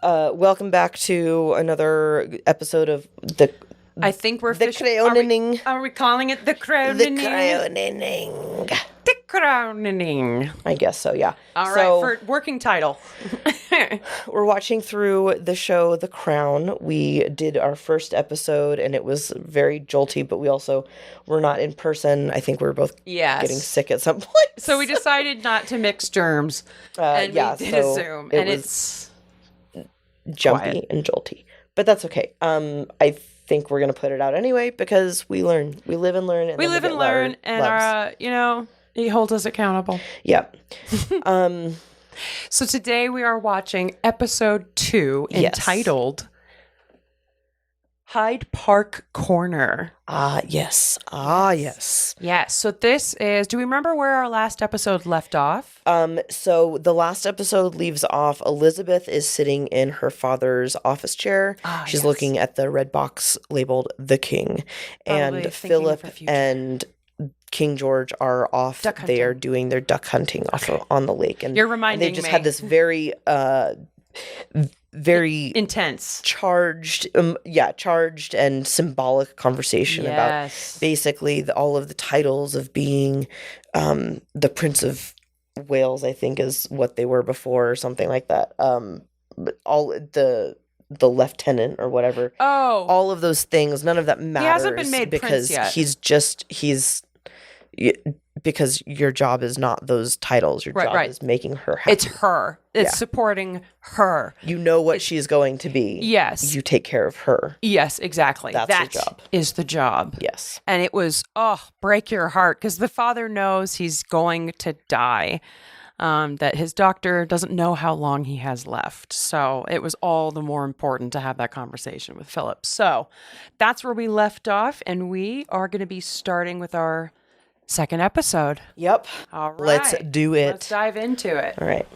Welcome back to another episode of I think we're the Crownening. Are we calling it the Crownening? The Crownening. The Crownening. I guess so, yeah. All right, for working title. We're watching through the show The Crown. We did our first episode, and it was very jolty, but we also were not in person. I think we were both getting sick at some point. So we decided not to mix germs, and we did a Zoom, and it's jumpy quiet. and jolty. But that's okay. I think we're going to put it out anyway because we learn. We live and learn. And we live and learn, and he holds us accountable. Yep. So today we are watching episode 2 entitled Hyde Park Corner. Yes. Yes. So this is, do we remember where our last episode left off? So the last episode leaves off Elizabeth is sitting in her father's office chair. She's looking at the red box labeled The King. Probably and Phillip and King George are off. They are doing their duck hunting on the lake. And you're reminding me. And they just had this very very intense, charged and symbolic conversation about basically all of the titles of being the Prince of Wales, I think is what they were before, or something like that. All the lieutenant or whatever. All of those things, none of that matters. He hasn't been made because prince yet. Because your job is not those titles. Your job is making her happy. It's her. It's supporting her. You know what she's going to be. Yes. You take care of her. Yes, exactly. That's that your job. Is the job. Yes. And it was, break your heart, because the father knows he's going to die. That his doctor doesn't know how long he has left. So it was all the more important to have that conversation with Phillip. So that's where we left off, and we are going to be starting with our second episode. Yep. All right. Let's do it. Let's dive into it. All right.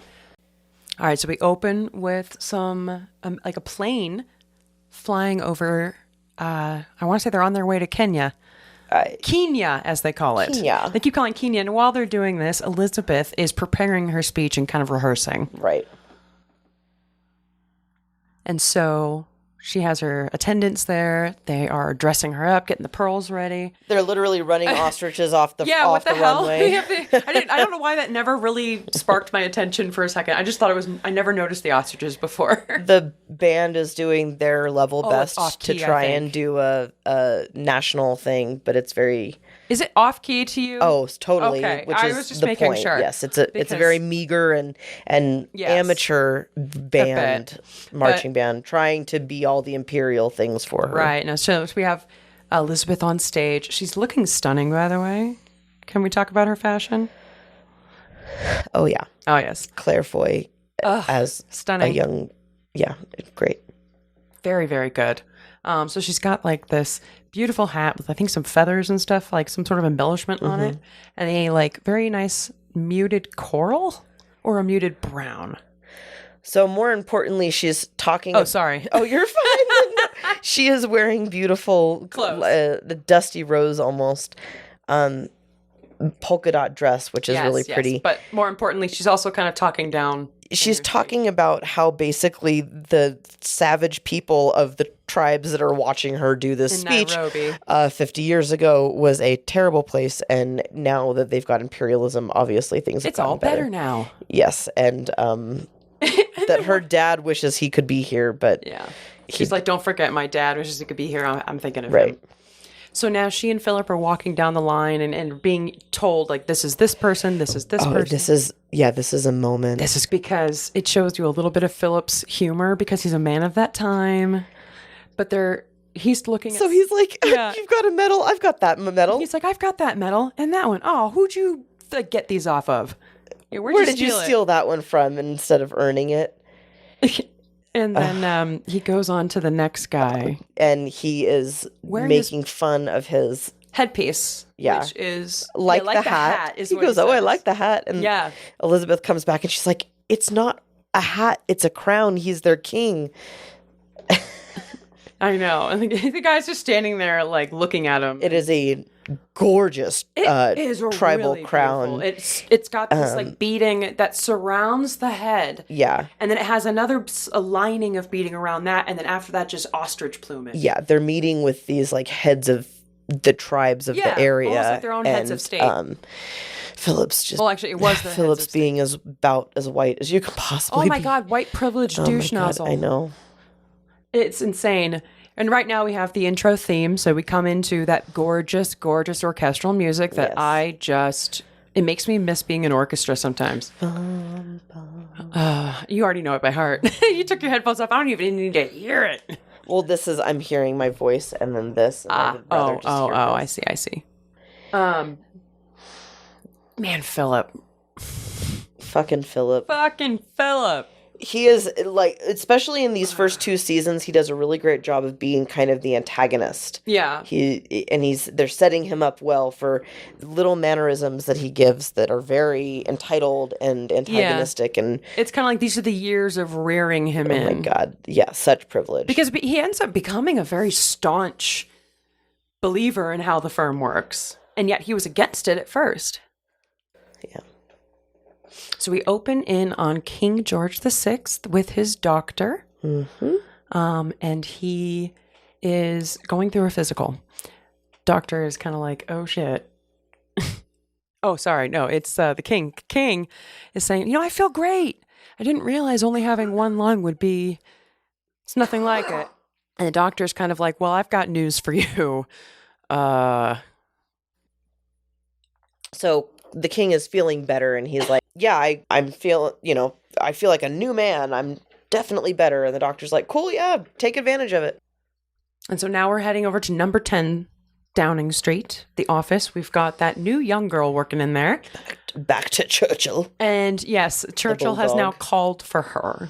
All right. So we open with some, like a plane flying over, I want to say they're on their way to Kenya. Kenya, as they call it. Kenya. They keep calling Kenya. And while they're doing this, Elizabeth is preparing her speech and kind of rehearsing. Right. And so she has her attendants there. They are dressing her up, getting the pearls ready. They're literally running ostriches off the what the hell? runway. I don't know why that never really sparked my attention for a second. I just thought I never noticed the ostriches before. The band is doing their level best off-key, to try and do a national thing, but it's very... Is it off key to you? Oh, totally. Okay. Which I is was just the making point. sure. Yes, it's a very meager and amateur band, marching band, trying to be all the imperial things for her. Right. Now, so we have Elizabeth on stage. She's looking stunning, by the way. Can we talk about her fashion? Oh, yeah. Oh, yes. Claire Foy as stunning. a young... Yeah, great. Very, very good. So she's got like this beautiful hat with I think some feathers and stuff, like some sort of embellishment on it, and a like very nice muted coral or a muted brown. So more importantly, she's talking... sorry. Oh, you're fine. She is wearing beautiful clothes. The dusty rose almost polka dot dress, which is really pretty. But more importantly, she's also kind of talking down. She's talking about how basically the savage people of the tribes that are watching her do this speech Nairobi. 50 years ago was a terrible place, and now that they've got imperialism, obviously things have gotten better. It's all better now. Yes, and that her dad wishes he could be here, but she's like, don't forget my dad wishes he could be here. I'm thinking of right. him. So now she and Phillip are walking down the line and being told, like, this is this person, this is this person. This is a moment. This is because it shows you a little bit of Phillip's humor because he's a man of that time. But he's looking at... So he's like, you've got a medal, I've got that medal. He's like, I've got that medal and that one. Oh, who'd you get these off of? Where did you steal that one from instead of earning it? And then he goes on to the next guy. And he is making fun of his headpiece. Yeah. Which is like the hat. He goes, I like the hat. And Elizabeth comes back and she's like, it's not a hat, it's a crown. He's their king. I know. And the guy's just standing there like looking at him. It is a gorgeous It is tribal really crown. Beautiful. It's got this like beading that surrounds the head. Yeah. And then it has a lining of beading around that. And then after that, just ostrich plumage. Yeah. They're meeting with these like heads of the tribes of the area. Almost like their own heads of state. Philip's just... Well, actually, it was the Philip's being about as white as you can possibly be. Oh my God, white privilege douche nozzle. I know. It's insane. And right now we have the intro theme, so we come into that gorgeous, gorgeous orchestral music that it makes me miss being in orchestra sometimes. You already know it by heart. You took your headphones off. I don't even need to hear it. Well, I'm hearing my voice and then this. And I see. Man, Phillip. Fucking Phillip. He is, like, especially in these first 2 seasons, he does a really great job of being kind of the antagonist. Yeah. They're setting him up well for little mannerisms that he gives that are very entitled and antagonistic. And it's kind of like these are the years of rearing him in. Oh my God. Yeah, such privilege. Because he ends up becoming a very staunch believer in how the firm works. And yet he was against it at first. Yeah. So we open in on King George VI with his doctor. Mm-hmm. And he is going through a physical. Doctor is kind of like, oh, shit. Oh, sorry. No, it's the king. King is saying, I feel great. I didn't realize only having one lung would be... It's nothing like it. And the doctor's kind of like, well, I've got news for you. So the king is feeling better, and he's like, yeah, I feel like a new man. I'm definitely better. And the doctor's like, cool, yeah, take advantage of it. And so now we're heading over to number 10 Downing Street, the office. We've got that new young girl working in there. Back to Churchill. And yes, Churchill has now called for her.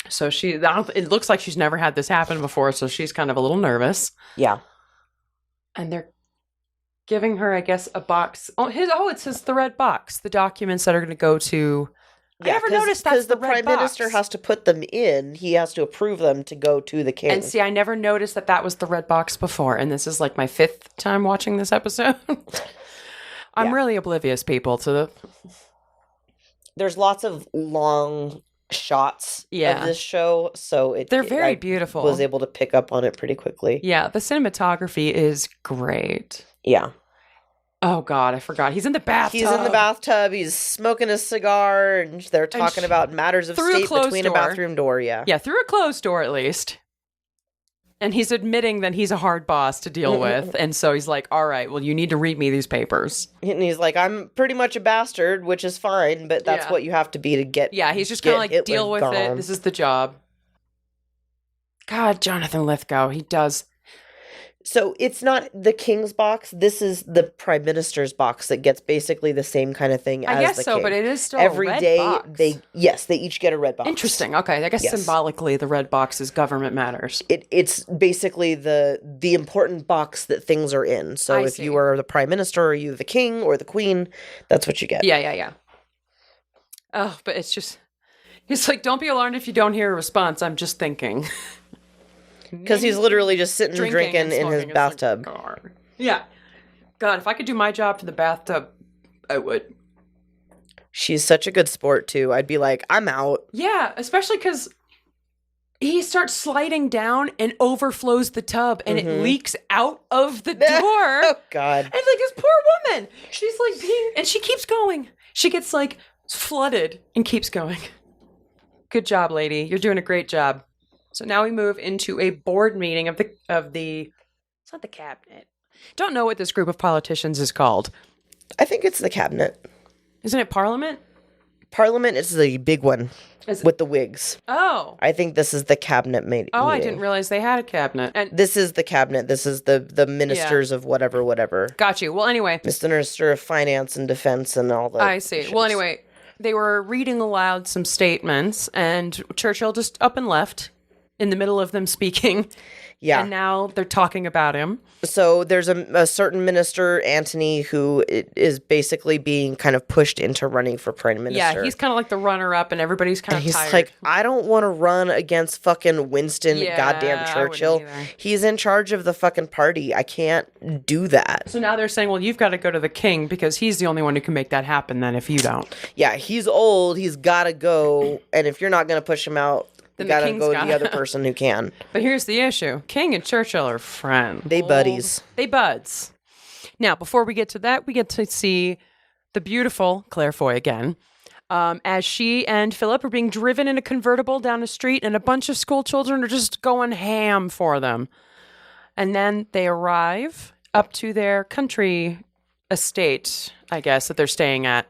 So it looks like she's never had this happen before, so she's kind of a little nervous. Yeah. And they're giving her, I guess, a box. It says the red box. The documents that are going to go to... Yeah, I never noticed that's because the prime minister has to put them in. He has to approve them to go to the king. And see, I never noticed that was the red box before. And this is like my 5th time watching this episode. I'm really oblivious, people, to the... There's lots of long shots of this show, so they're very beautiful. Was able to pick up on it pretty quickly. Yeah, the cinematography is great. Yeah. Oh God, I forgot. He's in the bathtub. He's in the bathtub. He's smoking a cigar, and they're talking about matters of state between a bathroom door. Yeah. Yeah, through a closed door at least. And he's admitting that he's a hard boss to deal with. And so he's like, all right, well, you need to read me these papers. And he's like, I'm pretty much a bastard, which is fine, but that's what you have to be to get... Yeah, he's just kind of like, Hitler deal with it. This is the job. God, Jonathan Lithgow, he does... So it's not the king's box. This is the prime minister's box that gets basically the same kind of thing as the king. I guess so, but it is still every a red day box. They each get a red box. Interesting. Okay, I guess symbolically the red box is government matters. It's basically the important box that things are in. So if you are the prime minister, or you the king or the queen, that's what you get. Yeah. Oh, but it's like, don't be alarmed if you don't hear a response. I'm just thinking. Because he's literally just sitting drinking in his bathtub. Yeah. God, if I could do my job from the bathtub, I would. She's such a good sport, too. I'd be like, I'm out. Yeah, especially because he starts sliding down and overflows the tub, and it leaks out of the door. Oh, God. And like, this poor woman, she's like and she keeps going. She gets like flooded and keeps going. Good job, lady. You're doing a great job. So now we move into a board meeting of the it's not the cabinet. Don't know what this group of politicians is called. I think it's the cabinet. Isn't it Parliament? Parliament is the big one with the wigs. Oh. I think this is the cabinet meeting. Oh, I didn't realize they had a cabinet. And this is the cabinet. This is the ministers of whatever. Got you. Well, anyway. Minister of Finance and Defense and all that. I see. Shit. Well, anyway, they were reading aloud some statements, and Churchill just up and left. in the middle of them speaking. Yeah. And now they're talking about him. So there's a certain minister, Antony, who is basically being kind of pushed into running for prime minister. Yeah, he's kind of like the runner-up, and everybody's kind of tired. He's like, I don't want to run against fucking Winston goddamn Churchill. He's in charge of the fucking party. I can't do that. So now they're saying, well, you've got to go to the king because he's the only one who can make that happen then if you don't. Yeah, he's old. He's got to go. And if you're not going to push him out, then you got to go to the other person who can. But here's the issue. King and Churchill are friends. They buddies. They buds. Now, before we get to that, we get to see the beautiful Claire Foy again. As she and Philip are being driven in a convertible down the street, and a bunch of school children are just going ham for them. And then they arrive up to their country estate, I guess, that they're staying at.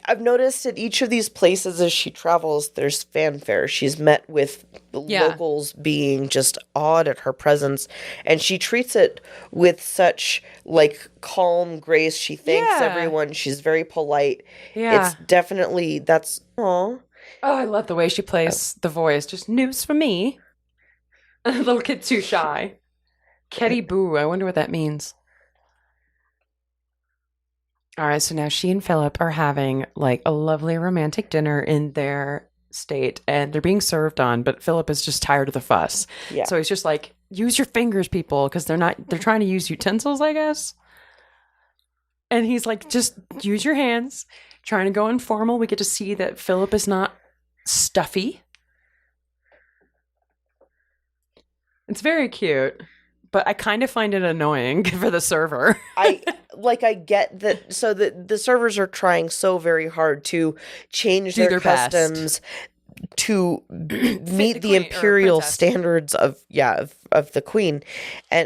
I've noticed at each of these places as she travels, there's fanfare. She's met with the locals being just awed at her presence, and she treats it with such like calm grace. She thanks everyone. She's very polite. Yeah. It's definitely that's aw. Oh, I love the way she plays the voice. Just news for me. Little kid too shy. Ketty boo. I wonder what that means. All right, so now she and Philip are having like a lovely romantic dinner in their state, and they're being served on, but Philip is just tired of the fuss. Yeah. So he's just like, use your fingers, people, because they're trying to use utensils, I guess. And he's like, just use your hands, trying to go informal. We get to see that Philip is not stuffy. It's very cute. But I kind of find it annoying for the server. I get that. So the servers are trying so very hard to change their customs to meet the imperial standards of the queen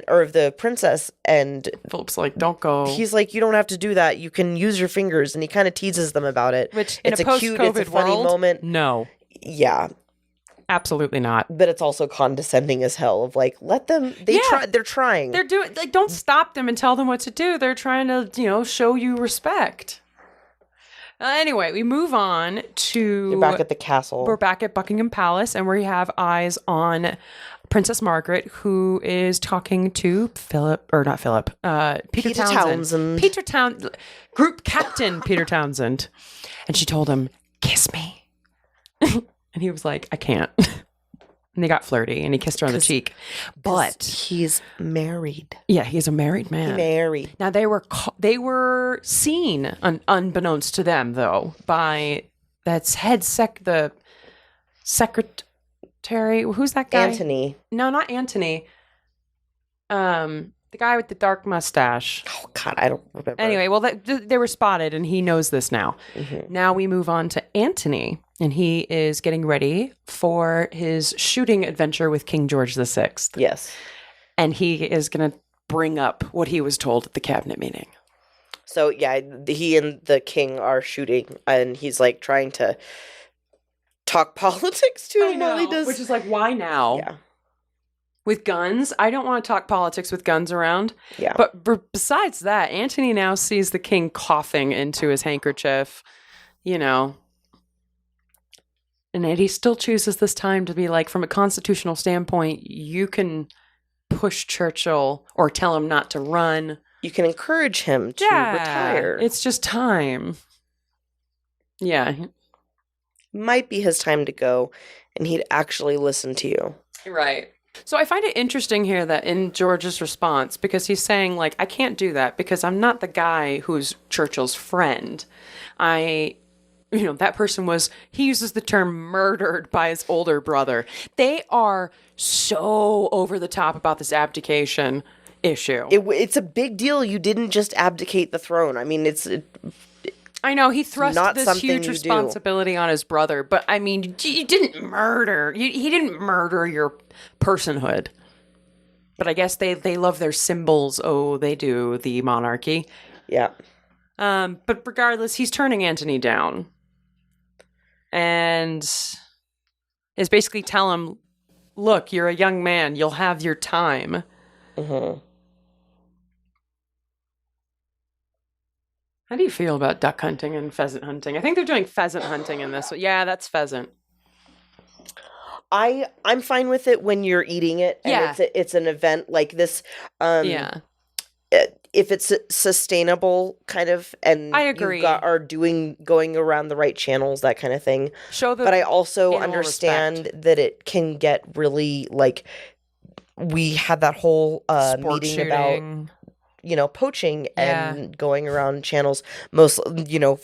or of the princess. And Philip's like, don't go. He's like, you don't have to do that. You can use your fingers. And he kind of teases them about it. Which it's a cute, it's a funny moment. No. Yeah. Absolutely not. But it's also condescending as hell of like, let them, they're trying. They're doing, like, don't stop them and tell them what to do. They're trying to, show you respect. Anyway, we move on to... They're back at the castle. We're back at Buckingham Palace, and we have eyes on Princess Margaret, who is talking to Peter Townsend. Peter Townsend. Group Captain Peter Townsend. And she told him, kiss me. And he was like, I can't. And they got flirty, and he kissed her on the cheek. But he's married. Yeah, he's a married man. Married. Now, they were seen, unbeknownst to them, though, by the secretary. Who's that guy? Antony. No, not Antony. The guy with the dark mustache. Oh, God, I don't remember. Anyway, well, they were spotted, and he knows this now. Mm-hmm. Now we move on to Antony, and he is getting ready for his shooting adventure with King George VI. Yes. And he is going to bring up what he was told at the cabinet meeting. So, yeah, he and the king are shooting, and he's, like, trying to talk politics to him while he does. Which is like, why now? Yeah. With guns, I don't want to talk politics with guns around. Yeah. But besides that, Antony now sees the king coughing into his handkerchief, And yet he still chooses this time to be like, from a constitutional standpoint, you can push Churchill or tell him not to run. You can encourage him to retire. It's just time. Yeah. Might be his time to go, and he'd actually listen to you. Right. So I find it interesting here that in George's response, because he's saying, like, I can't do that because I'm not the guy who's Churchill's friend. That person he uses the term murdered by his older brother. They are so over the top about this abdication issue. It's a big deal. You didn't just abdicate the throne. I mean, I know, he thrust this huge responsibility on his brother, but I mean, you didn't murder. He didn't murder your personhood. But I guess they love their symbols. Oh, they do, the monarchy. Yeah. But regardless, he's turning Antony down. And is basically tell him, look, you're a young man. You'll have your time. Mm-hmm. How do you feel about duck hunting and pheasant hunting? I think they're doing pheasant hunting in this. Yeah, that's pheasant. I'm fine with it when you're eating it and it's an event like this. If it's sustainable kind of, and I agree. going around the right channels, that kind of thing. But I also understand that it can get really like, we had that whole meeting shooting about poaching and going around channels, most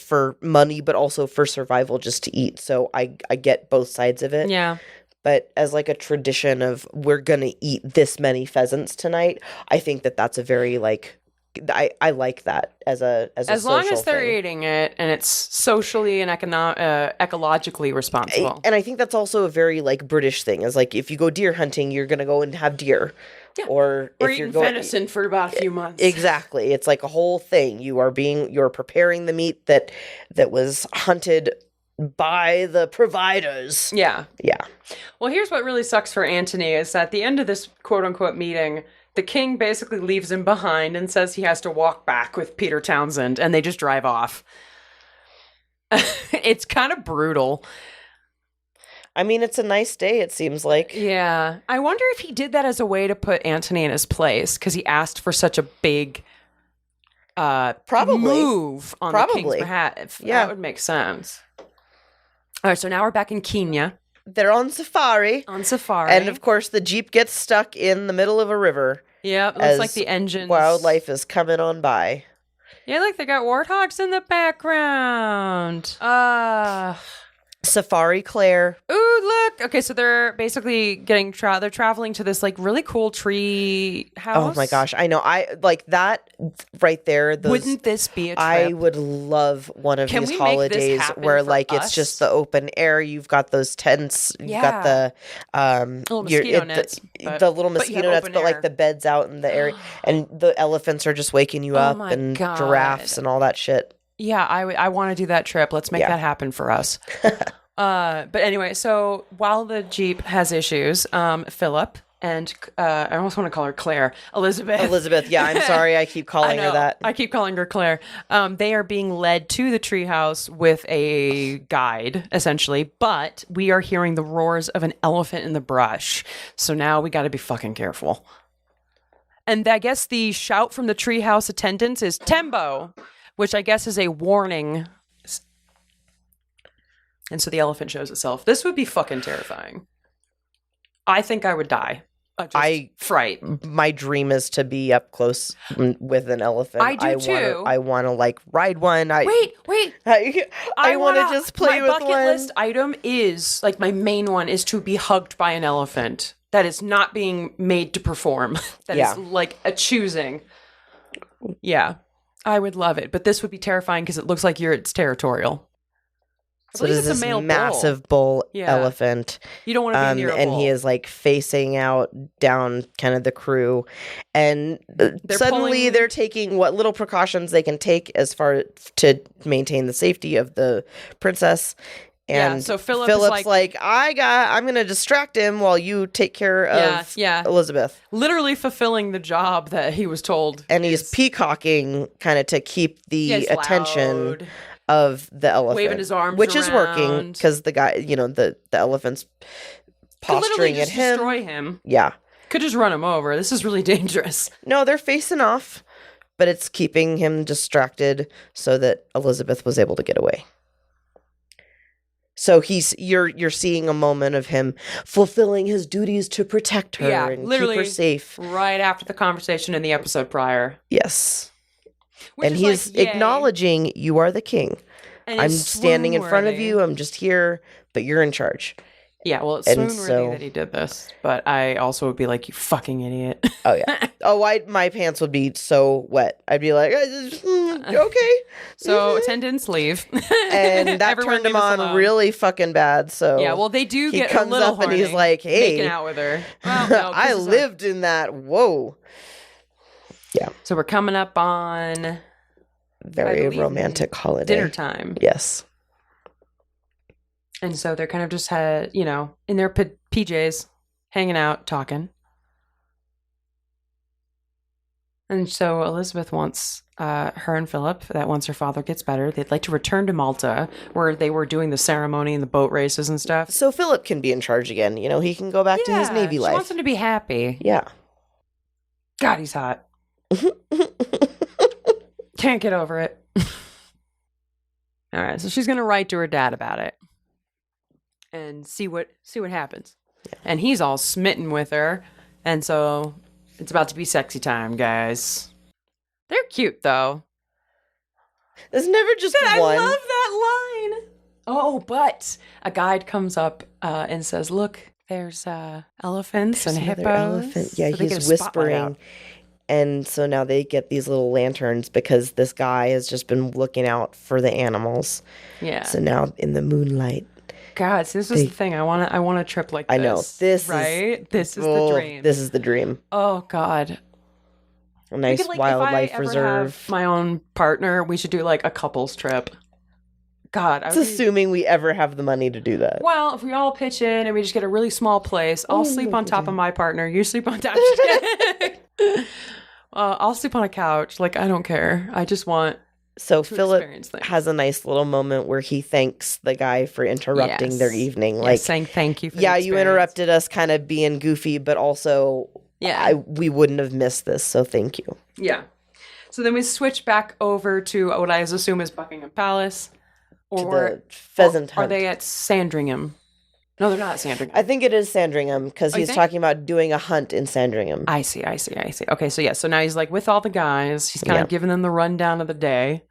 for money, but also for survival, just to eat. So I get both sides of it. Yeah. But as like a tradition of, we're gonna eat this many pheasants tonight, I think that's a very like, I like that as a as long as they're eating it and it's socially and ecologically responsible. And I think that's also a very like British thing, is like, if you go deer hunting, you're gonna go and have deer. Yeah. Or if you're going venison for about a few months. Exactly. It's like a whole thing. You're preparing the meat that was hunted by the providers. Yeah. Yeah. Well, here's what really sucks for Antony is at the end of this quote unquote meeting, the king basically leaves him behind and says he has to walk back with Peter Townsend, and they just drive off. It's kind of brutal. I mean, it's a nice day, it seems like. Yeah. I wonder if he did that as a way to put Antony in his place, because he asked for such a big probably move on the king's behalf. Yeah. That would make sense. All right, so now we're back in Kenya. They're on safari. And of course, the Jeep gets stuck in the middle of a river. Yeah, it looks like the engines. Wildlife is coming on by. Yeah, like they got warthogs in the background. Safari Claire. Ooh, look. Okay, so they're basically they're traveling to this like really cool tree house. Oh my gosh, I know. I like that right there. Wouldn't this be a trip? I would love one of these holidays where like it's just the open air. You've got those tents. You've got the little mosquito nets, the little mosquito nets, but like the beds out in the area, and the elephants are just waking you up, and giraffes and all that shit. Yeah, I want to do that trip. Let's make that happen for us. But anyway, so while the Jeep has issues, Phillip and I almost want to call her Claire. Elizabeth, yeah, I'm sorry. I keep calling her that. I keep calling her Claire. They are being led to the treehouse with a guide, essentially, but we are hearing the roars of an elephant in the brush. So now we got to be fucking careful. And I guess the shout from the treehouse attendants is Tembo, which I guess is a warning. And so the elephant shows itself. This would be fucking terrifying. I think I would die. Fright. My dream is to be up close with an elephant. I do too. I want to like ride one. Wait. I want to just play with one. My bucket list item is, like, my main one is to be hugged by an elephant. That is not being made to perform. That is like a choosing. Yeah. I would love it. But this would be terrifying because it looks like it's territorial. So there's this massive bull elephant. You don't want to be near a bull. And he is like facing out down kind of the crew. And suddenly they're taking what little precautions they can take as far to maintain the safety of the princess. And so Philip's like, I'm going to distract him while you take care of Elizabeth. Literally fulfilling the job that he was told. And he's peacocking kind of to keep the attention loud of the elephant, waving his arms which around. Is working because the guy, the elephant's posturing at him. Destroy him. Yeah, could just run him over. This is really dangerous. No, they're facing off, but it's keeping him distracted so that Elizabeth was able to get away. So you're seeing a moment of him fulfilling his duties to protect her and keep her safe. Right after the conversation in the episode prior. Yes. And he's acknowledging, you are the king. I'm standing in front of you. I'm just here, but you're in charge. Yeah, well, it's swoon-worthy that he did this. But I also would be like, you fucking idiot. Oh, yeah. My pants would be so wet. I'd be like, okay. So attendants leave. And that turned him on really fucking bad. So yeah, well, they do get a little horny. He comes up and he's like, hey. Making out with her. Well, no, I lived in that. Whoa. Yeah. So we're coming up on very romantic holiday. Dinner time. Yes. And so they're kind of just in their PJs, hanging out, talking. And so Elizabeth wants her and Philip, that once her father gets better, they'd like to return to Malta, where they were doing the ceremony and the boat races and stuff. So Philip can be in charge again. You know, he can go back to his Navy life. She wants him to be happy. Yeah. God, he's hot. Can't get over it. All right, so she's going to write to her dad about it and see what happens. Yeah. And he's all smitten with her. And so it's about to be sexy time, guys. They're cute, though. There's never just one. I love that line. Oh, but a guide comes up and says, look, there's elephants and hippos. Elephant. Yeah, so he's whispering. And so now they get these little lanterns because this guy has just been looking out for the animals. Yeah. So now in the moonlight. God, so this is the thing. I want a trip like this. I know. This is the dream. This is the dream. Oh, God. A nice wildlife reserve. Have my own partner, we should do like a couples trip. God. It's assuming we ever have the money to do that. Well, if we all pitch in and we just get a really small place, I'll sleep on top of my partner. You sleep on top. I'll sleep on a couch. Like, I don't care. I just want So Philip has a nice little moment where he thanks the guy for interrupting their evening. Like saying thank you for you interrupted us kind of being goofy, but also we wouldn't have missed this, so thank you. Yeah. So then we switch back over to what I assume is Buckingham Palace. Or to the pheasant hunt. Are they at Sandringham? No, they're not at Sandringham. I think it is Sandringham because he's talking about doing a hunt in Sandringham. I see. Okay, so now he's like with all the guys. He's kind of giving them the rundown of the day.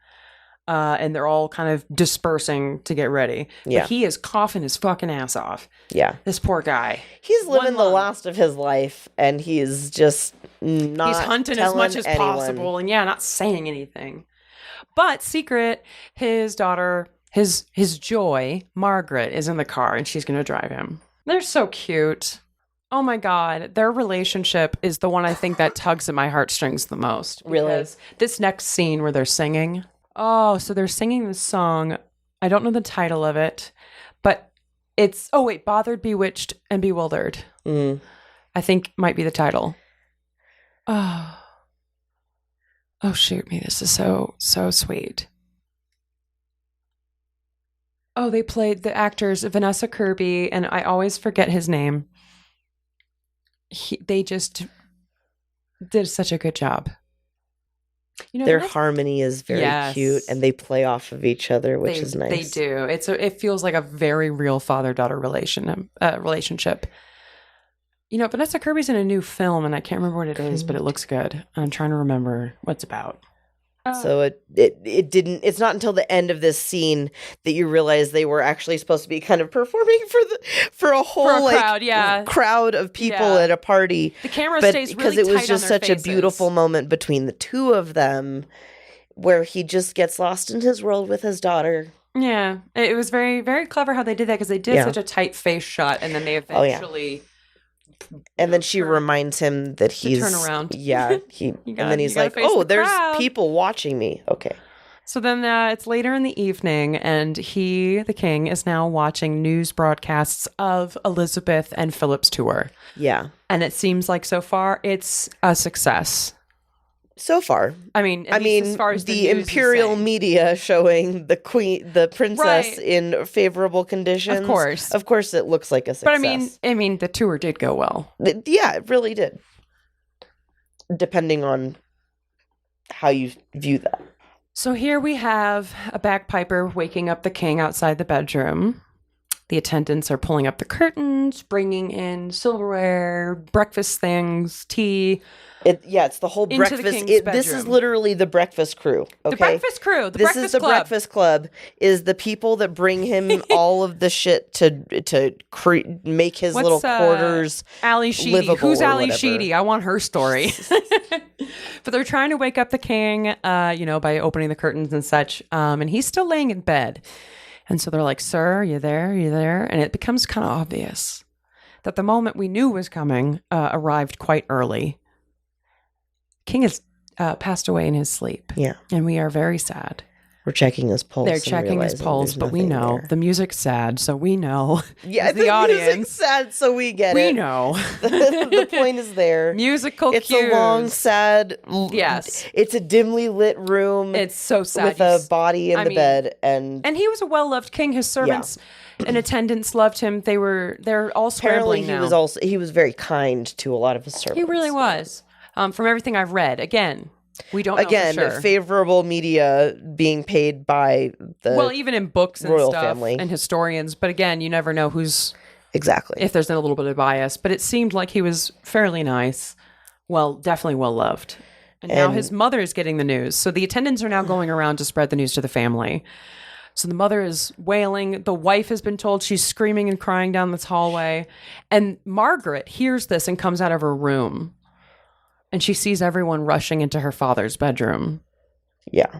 And they're all kind of dispersing to get ready. Yeah. But he is coughing his fucking ass off. Yeah. This poor guy. He's living the last of his life, and he's just not He's hunting as much as possible, and not saying anything. But secret, his daughter, his joy, Margaret, is in the car, and she's going to drive him. They're so cute. Oh my God. Their relationship is the one I think that tugs at my heartstrings the most. Really? This next scene where they're singing. Oh, so they're singing this song. I don't know the title of it, but it's, Bothered, Bewitched, and Bewildered. Mm. I think might be the title. Oh, shoot me. This is so sweet. Oh, they played the actors, Vanessa Kirby, and I always forget his name. They just did such a good job. You know, their harmony is very cute, and they play off of each other, which is nice. They do. It feels like a very real father-daughter relationship. You know, Vanessa Kirby's in a new film, and I can't remember what it is, but it looks good. I'm trying to remember what it's about. So it didn't. It's not until the end of this scene that you realize they were actually supposed to be kind of performing for a whole crowd of people at a party. The camera stays really tight because it was just such faces. A beautiful moment between the two of them, where he just gets lost in his world with his daughter. Yeah, it was very, very clever how they did that because they did such a tight face shot, and then they eventually. And then she reminds him that he's turn around. Yeah, and then he's like, there's people watching me. Okay. So then it's later in the evening, and the king, is now watching news broadcasts of Elizabeth and Philip's tour. Yeah. And it seems like so far it's a success. So far. I mean, as far as the imperial media showing the princess in favorable conditions. Of course it looks like a success. But I mean the tour did go well. Yeah, it really did. Depending on how you view that. So here we have a bagpiper waking up the king outside the bedroom. The attendants are pulling up the curtains, bringing in silverware, breakfast things, tea. It's the whole breakfast. This is literally the breakfast crew. Okay? The breakfast crew. This is the breakfast club. Is the people that bring him all of the shit to make his little quarters Ali Sheedy. Who's Ali Sheedy? I want her story. But they're trying to wake up the king, by opening the curtains and such. And he's still laying in bed. And so they're like, "Sir, are you there? Are you there?" And it becomes kind of obvious that the moment we knew was coming arrived quite early. King has passed away in his sleep. Yeah. And we are very sad. We're checking his pulse. They're checking his pulse, but we know the music's sad, so we know. Yeah, the audience music's sad, so we get it. We know. The point is there. Musical It's cues. a long, sad. Yes. It's a dimly lit room. It's so sad with a body in the bed, and he was a well-loved king. His servants and attendants loved him. They're all scrambling now. He was very kind to a lot of his servants. He really was. From everything I've read, again. We don't know for sure. Favorable media being paid by the even in books and royal stuff family and historians. But again, you never know who's exactly if there's a little bit of bias. But it seemed like he was fairly nice. Well, definitely well loved. And now his mother is getting the news. So the attendants are now going around to spread the news to the family. So the mother is wailing. The wife has been told she's screaming and crying down this hallway. And Margaret hears this and comes out of her room. And she sees everyone rushing into her father's bedroom. Yeah.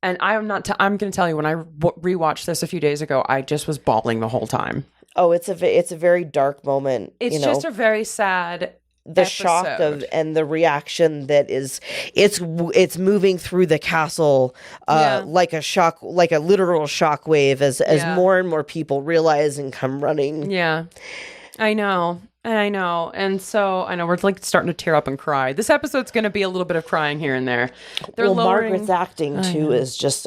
And I'm going to tell you, when I rewatched this a few days ago, I just was bawling the whole time. Oh, it's a very dark moment. It's just a very sad the episode. shock of and the reaction that is it's moving through the castle like a literal shock wave as more and more people realize and come running. Yeah. I know. And so I know we're like starting to tear up and cry. This episode's going to be a little bit of crying here and there. Margaret's acting too is just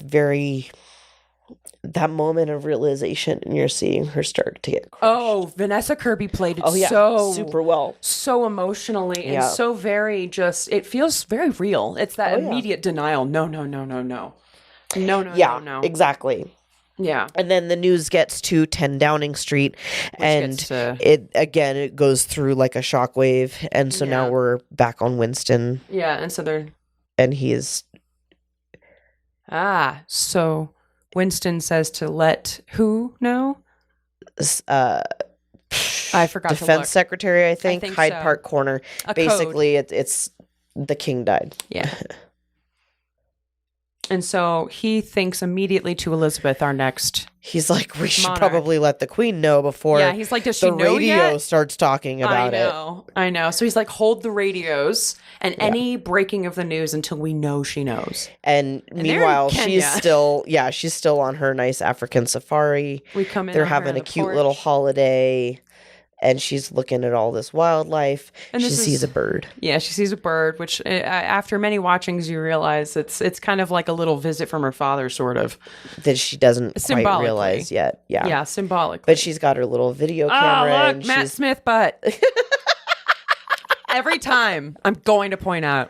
very that moment of realization, and you're seeing her start to get crushed. Oh, Vanessa Kirby played it so super well, so emotionally and so very it feels very real. It's that immediate denial. No. No. Exactly. Yeah. And then the news gets to 10 Downing Street, it goes through like a shockwave. And so now we're back on Winston. Yeah. And so and he is. So Winston says to let who know? I forgot Defense Secretary, I think Hyde so. Park Corner. Basically, it's the king died. Yeah. And so he thinks immediately to Elizabeth, our next. He's like, we should probably let the queen know before. Yeah, he's like, does she know the radio yet? Starts talking about it. I know. So he's like, hold the radios and any breaking of the news until we know she knows. And meanwhile, she's still on her nice African safari. We come in. They're having a cute little holiday. And she's looking at all this wildlife. And she sees a bird. Yeah, she sees a bird, which after many watchings, you realize it's kind of like a little visit from her father, sort of. That she doesn't quite realize yet. Yeah. Yeah, symbolically. But she's got her little video camera. Oh, look, Matt Smith butt. Every time I'm going to point out.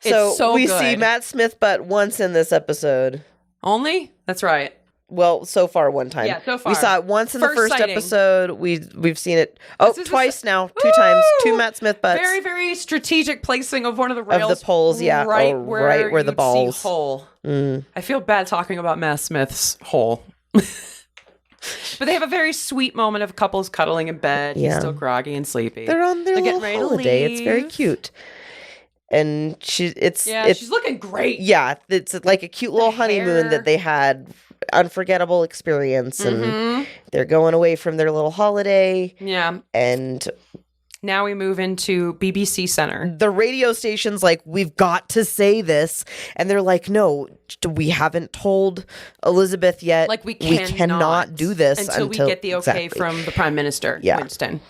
It's so we good. see Matt Smith butt once in this episode. Only? That's right. Well, so far one time. Yeah, so far. We saw it once in the first sighting. Episode. We've seen it twice now. Two times. Two Matt Smith butts. Very, very strategic placing of one of the rails. Of the poles, right where the balls. See hole. I feel bad talking about Matt Smith's hole. But they have a very sweet moment of couples cuddling in bed. He's still groggy and sleepy. They're on their little holiday. It's very cute. And she's looking great. Yeah, it's like a cute little honeymoon that they had. Unforgettable experience, and they're going away from their little holiday. Yeah. And now we move into BBC Center. The radio station's like, we've got to say this. And they're like, no, we haven't told Elizabeth yet. Like, we cannot do this until we get the okay from the Prime Minister, Winston.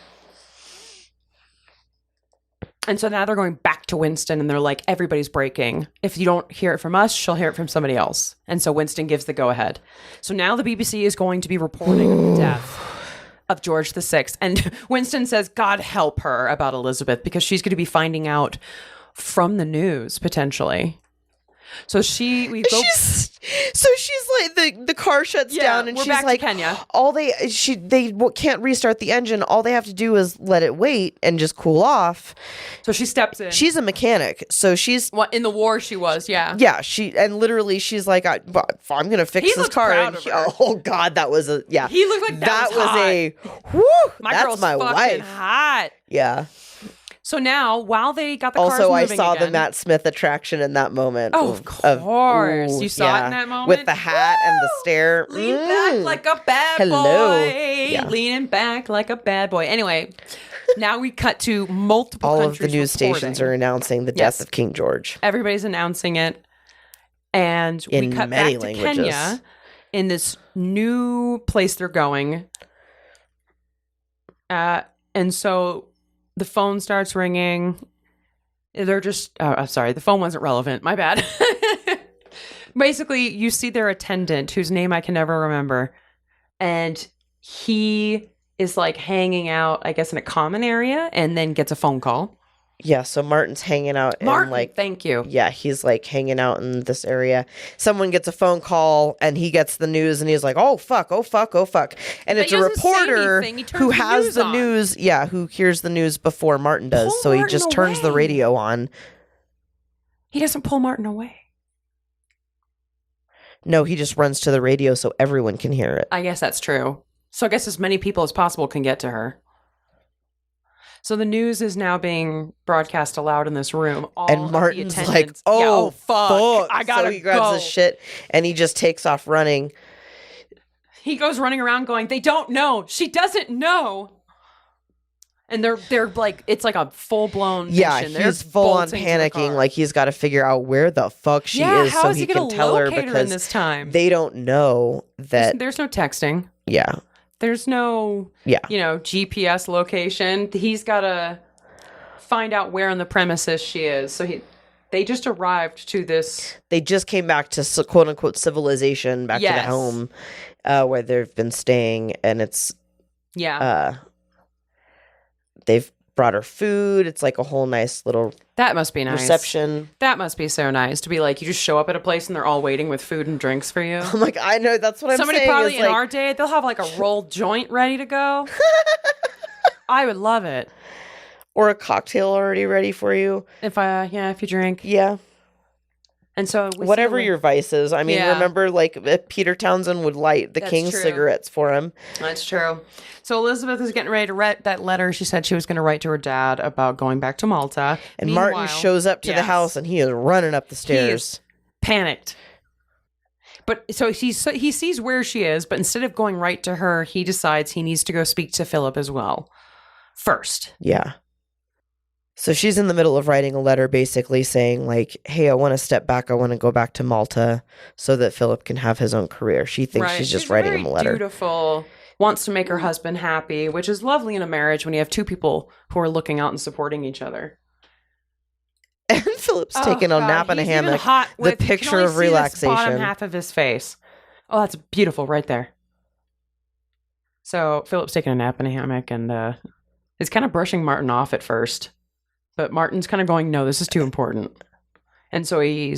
And so now they're going back to Winston and they're like, everybody's breaking. If you don't hear it from us, she'll hear it from somebody else. And so Winston gives the go ahead. So now the BBC is going to be reporting the death of George VI. And Winston says, God help her about Elizabeth, because she's going to be finding out from the news potentially. So she's like, the car shuts down, and she's like, Kenya. They can't restart the engine. All they have to do is let it wait and just cool off. So she steps in. She's a mechanic, so she's in the war. She was, yeah. She's like, I'm gonna fix this car. Oh God, that was He looked like that was hot. My that's girl's my fucking wife. Hot. Yeah. So now, while they got the cars moving I saw again, the Matt Smith attraction in that moment. Oh, of course. You saw it in that moment? With the hat and the stare. Lean back like a bad boy. Yeah. Leaning back like a bad boy. Anyway, now we cut to multiple countries All of the news stations are announcing the death of King George. Everybody's announcing it. And we In cut many back to languages. Kenya in this new place they're going. And so the phone starts ringing. They're just, sorry, the phone wasn't relevant. My bad. Basically, you see their attendant, whose name I can never remember. And he is like hanging out, I guess, in a common area and then gets a phone call. Yeah, so Martin's hanging out in like... Thank you. Yeah, he's like hanging out in this area. Someone gets a phone call and he gets the news and he's like, oh, fuck, oh, fuck, oh, fuck. And it's a reporter who has the news. Yeah, who hears the news before Martin does. So he just turns the radio on. He doesn't pull Martin away. No, he just runs to the radio so everyone can hear it. I guess that's true. So I guess as many people as possible can get to her. So the news is now being broadcast aloud in this room. And Martin's like, oh, fuck. I gotta go. So he grabs his shit and he just takes off running. He goes running around going, they don't know. She doesn't know. And they're like, it's like a full-blown mission. Yeah, he's full on panicking. Like he's got to figure out where the fuck she is so he can tell her, because in this time? They don't know that... There's no texting. Yeah. There's no, GPS location. He's got to find out where on the premises she is. So they just arrived to this. They just came back to quote unquote civilization, back to the home where they've been staying, and it's they've brought her food. It's like a whole nice little that must be nice reception. That must be so nice to be like, you just show up at a place and they're all waiting with food and drinks for you. I'm like, I know, that's what I'm saying. Somebody probably in our day, they'll have like a rolled joint ready to go. I would love it. Or a cocktail already ready for you. If you drink. Yeah. And so whatever your vice is. I mean, remember, like, Peter Townsend would light the king's cigarettes for him. That's true. So Elizabeth is getting ready to write that letter she said she was going to write to her dad about going back to Malta. And Martin shows up to the house and he is running up the stairs. He is panicked. But so he sees where she is, but instead of going right to her, he decides he needs to go speak to Phillip as well. First. Yeah. So she's in the middle of writing a letter basically saying like, hey, I want to step back. I want to go back to Malta so that Phillip can have his own career. She thinks she's just writing him a letter. Dutiful, wants to make her husband happy, which is lovely in a marriage when you have two people who are looking out and supporting each other. And Philip's taking a nap in a hammock. The picture of relaxation. The bottom half of his face. Oh, that's beautiful right there. So Philip's taking a nap in a hammock and he's kind of brushing Martin off at first. But Martin's kind of going, no, this is too important. And so I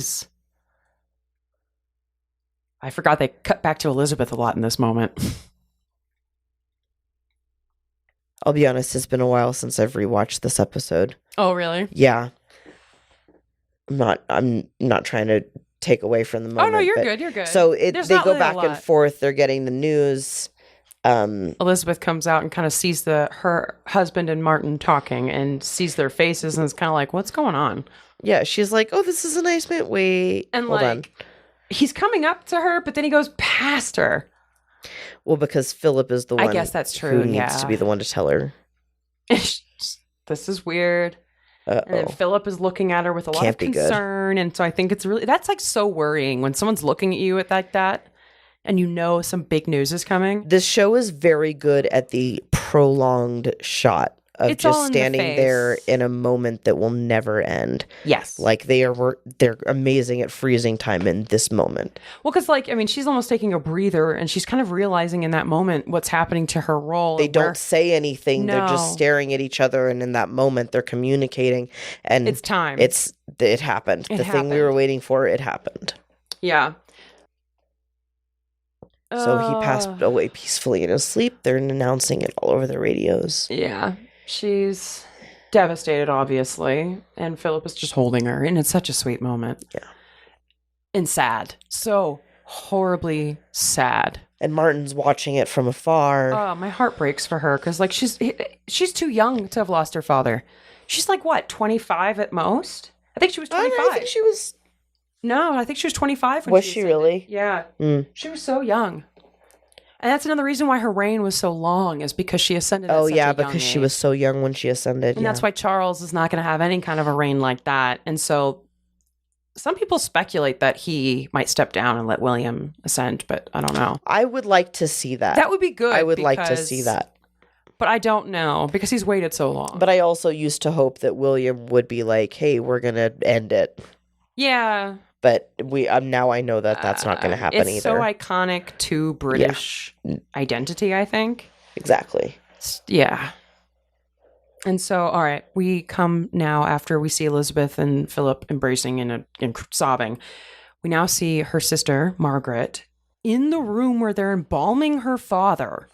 forgot they cut back to Elizabeth a lot in this moment. I'll be honest, it's been a while since I've rewatched this episode. Oh, really? Yeah. I'm not trying to take away from the moment. Oh, no, you're good. So they go back and forth. They're getting the news. Elizabeth comes out and kind of sees her husband and Martin talking and sees their faces and is kind of like, what's going on? Yeah, she's like, oh, this is a nice man. Wait, and hold on. He's coming up to her, but then he goes past her. Well, because Phillip is the one. I guess that's true. Who needs to be the one to tell her. This is weird. Uh-oh. And then Phillip is looking at her with a lot of concern. And so I think that's like so worrying when someone's looking at you like that. And you know some big news is coming. This show is very good at the prolonged shot of just standing there in a moment that will never end. Yes. Like they're amazing at freezing time in this moment. Well, because she's almost taking a breather and she's kind of realizing in that moment what's happening to her role. They don't say anything. No. They're just staring at each other. And in that moment, they're communicating. And it's time. It happened. The thing we were waiting for, it happened. Yeah. So he passed away peacefully in his sleep. They're announcing it all over the radios. Yeah. She's devastated, obviously. And Phillip is just holding her. And it's such a sweet moment. Yeah. And sad. So horribly sad. And Martin's watching it from afar. Oh, my heart breaks for her. Because she's too young to have lost her father. She's like, what, 25 at most? I think she was 25. I think she was... No, I think she was 25 when was she really? Yeah. She was so young. And that's another reason why her reign was so long, is because she ascended at such a young because she age. was so young when she ascended. And that's why Charles is not going to have any kind of a reign like that. And so some people speculate that he might step down and let William ascend, but I don't know. I would like to see that. That would be good. I would like to see that. But I don't know because he's waited so long. But I also used to hope that William would be like, hey, we're going to end it. Yeah. But now I know that that's not going to happen either. It's so iconic to British identity, I think. Exactly. Yeah. And so, all right, we come now after we see Elizabeth and Philip embracing and sobbing. We now see her sister, Margaret, in the room where they're embalming her father.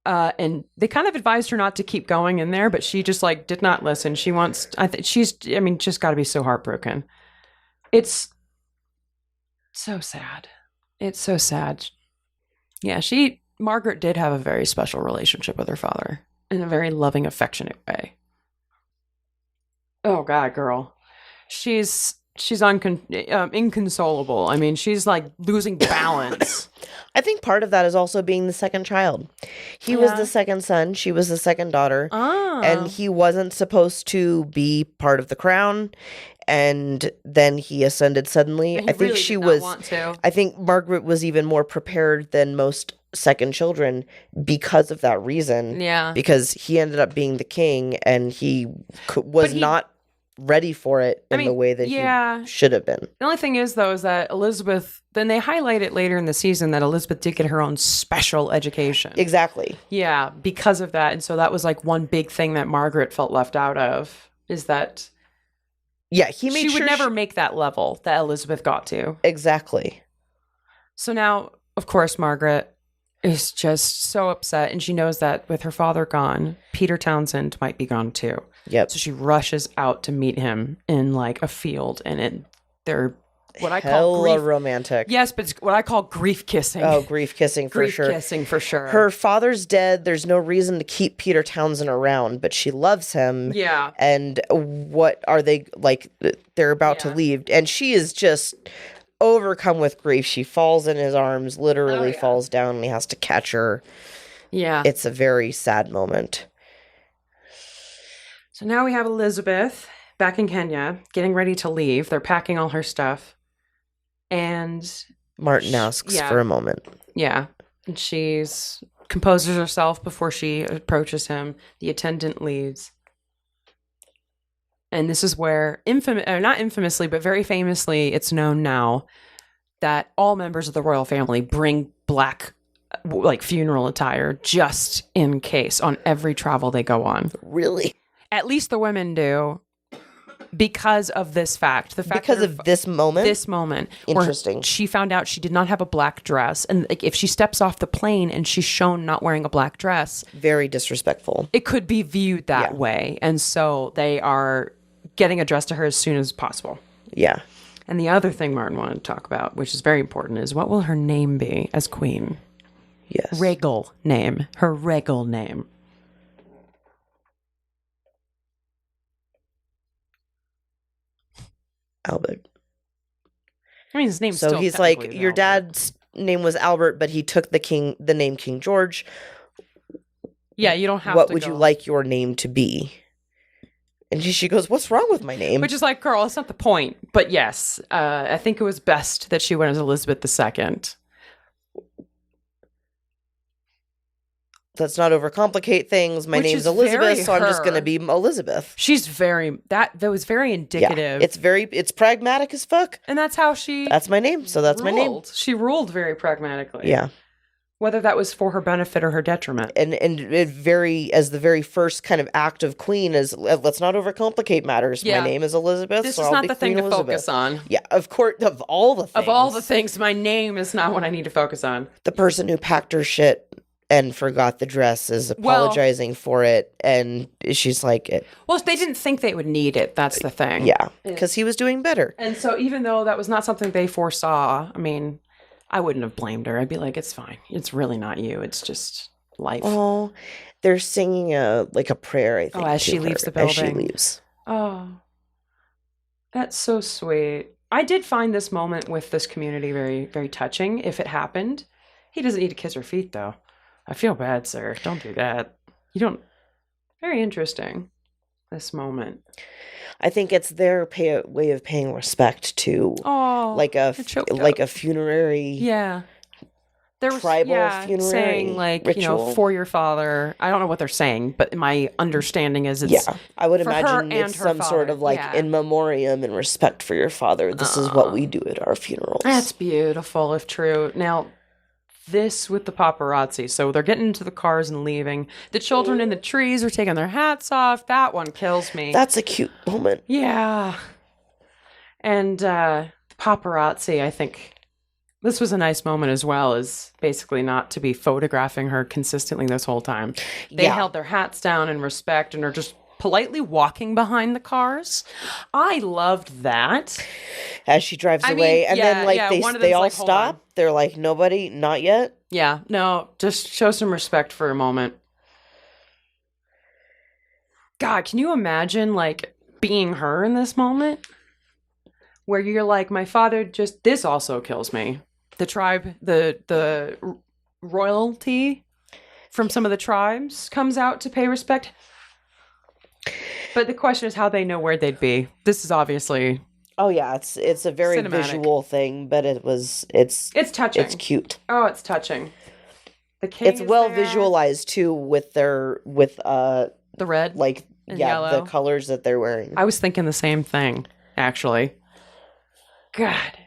And they kind of advised her not to keep going in there, but she just like did not listen. She wants, just got to be so heartbroken. It's so sad. It's so sad. Yeah, Margaret did have a very special relationship with her father in a very loving, affectionate way. Oh God, girl. She's inconsolable. I mean, she's like losing balance. I think part of that is also being the second child. He was the second son. She was the second daughter. Oh. And he wasn't supposed to be part of the crown. And then he ascended suddenly. I think she was. Want to. I think Margaret was even more prepared than most second children because of that reason. Yeah. Because he ended up being the king, and he was not ready for it in the way that he should have been. The only thing is, though, is that Elizabeth, then they highlight it later in the season that Elizabeth did get her own special education. Exactly. Yeah, because of that. And so that was like one big thing that Margaret felt left out of, is that she would never make that level that Elizabeth got to. Exactly. So now, of course, Margaret is just so upset, and she knows that with her father gone, Peter Townsend might be gone too. Yep. So she rushes out to meet him in like a field, and they're what I call romantic. Yes, but it's what I call grief kissing. Oh, grief kissing for sure. Grief kissing for sure. Her father's dead. There's no reason to keep Peter Townsend around, but she loves him. Yeah. And what are they like? They're about to leave, and she is just overcome with grief. She falls in his arms, literally falls down, and he has to catch her. Yeah. It's a very sad moment. So now we have Elizabeth back in Kenya, getting ready to leave. They're packing all her stuff. And Martin asks for a moment. Yeah. And she's composes herself before she approaches him. The attendant leaves. And this is where, not infamously, but very famously, it's known now that all members of the royal family bring black like funeral attire just in case on every travel they go on. Really? At least the women do, because of this fact. Because of this moment? This moment. Interesting. She found out she did not have a black dress. And like, if she steps off the plane and she's shown not wearing a black dress. Very disrespectful. It could be viewed that way. And so they are getting a dress to her as soon as possible. Yeah. And the other thing Martin wanted to talk about, which is very important, is what will her name be as queen? Yes. Regal name. Her regal name. Albert. I mean, his name's so still he's like, your Albert. dad's name was Albert, but he took the name King George. Yeah, you don't have what to would you like your name to be? And she goes, what's wrong with my name? Which is like, girl, that's not the point. But yes, I think it was best that she went as Elizabeth II. Let's not overcomplicate things. My name's Elizabeth, so I'm just going to be Elizabeth. She's that was very indicative. Yeah, it's pragmatic as fuck. And that's how that's my name, so that's ruled. My name. She ruled very pragmatically. Yeah. Whether that was for her benefit or her detriment. And it as the very first kind of act of queen is, let's not overcomplicate matters. Yeah. My name is Elizabeth, this so is I'll not be the Queen thing to Elizabeth. Focus on. Yeah, of course, of all the things. Of all the things, my name is not what I need to focus on. The person who packed her shit and forgot the dress is apologizing for it, and she's like, well, they didn't think they would need it. That's the thing. Yeah, because he was doing better. And so even though that was not something they foresaw, I mean, I wouldn't have blamed her. I'd be like, it's fine. It's really not you. It's just life. Oh, they're singing a prayer, I think. Oh, as she leaves the building. As she leaves. Oh, that's so sweet. I did find this moment with this community very, very touching. If it happened, he doesn't need to kiss her feet, though. I feel bad, sir. Don't do that. You don't. Very interesting. this moment? I think it's their way of paying respect to like a funerary. Yeah. There was tribal funerary saying like ritual. For your father. I don't know what they're saying, but my understanding is it's I would for imagine her it's some sort of like in memoriam and respect for your father. This is what we do at our funerals. That's beautiful if true. Now, this with the paparazzi. So they're getting into the cars and leaving. The children in the trees are taking their hats off. That one kills me. That's a cute moment. Yeah. And the paparazzi, I think this was a nice moment as well, as basically not to be photographing her consistently this whole time. They held their hats down in respect and are just politely walking behind the cars. I loved that. As she drives away. And then they all stop. They're like, nobody, not yet. Yeah, no, just show some respect for a moment. God, can you imagine like being her in this moment? Where you're like, my father this also kills me. The tribe, the royalty from some of the tribes comes out to pay respect. But the question is how they know where they'd be. This is obviously... Oh, yeah, it's a very cinematic visual thing, but it's touching. It's cute. Oh, it's touching. The king it's well visualized, too, with the red, like, and yellow. The colors that they're wearing. I was thinking the same thing, actually. God.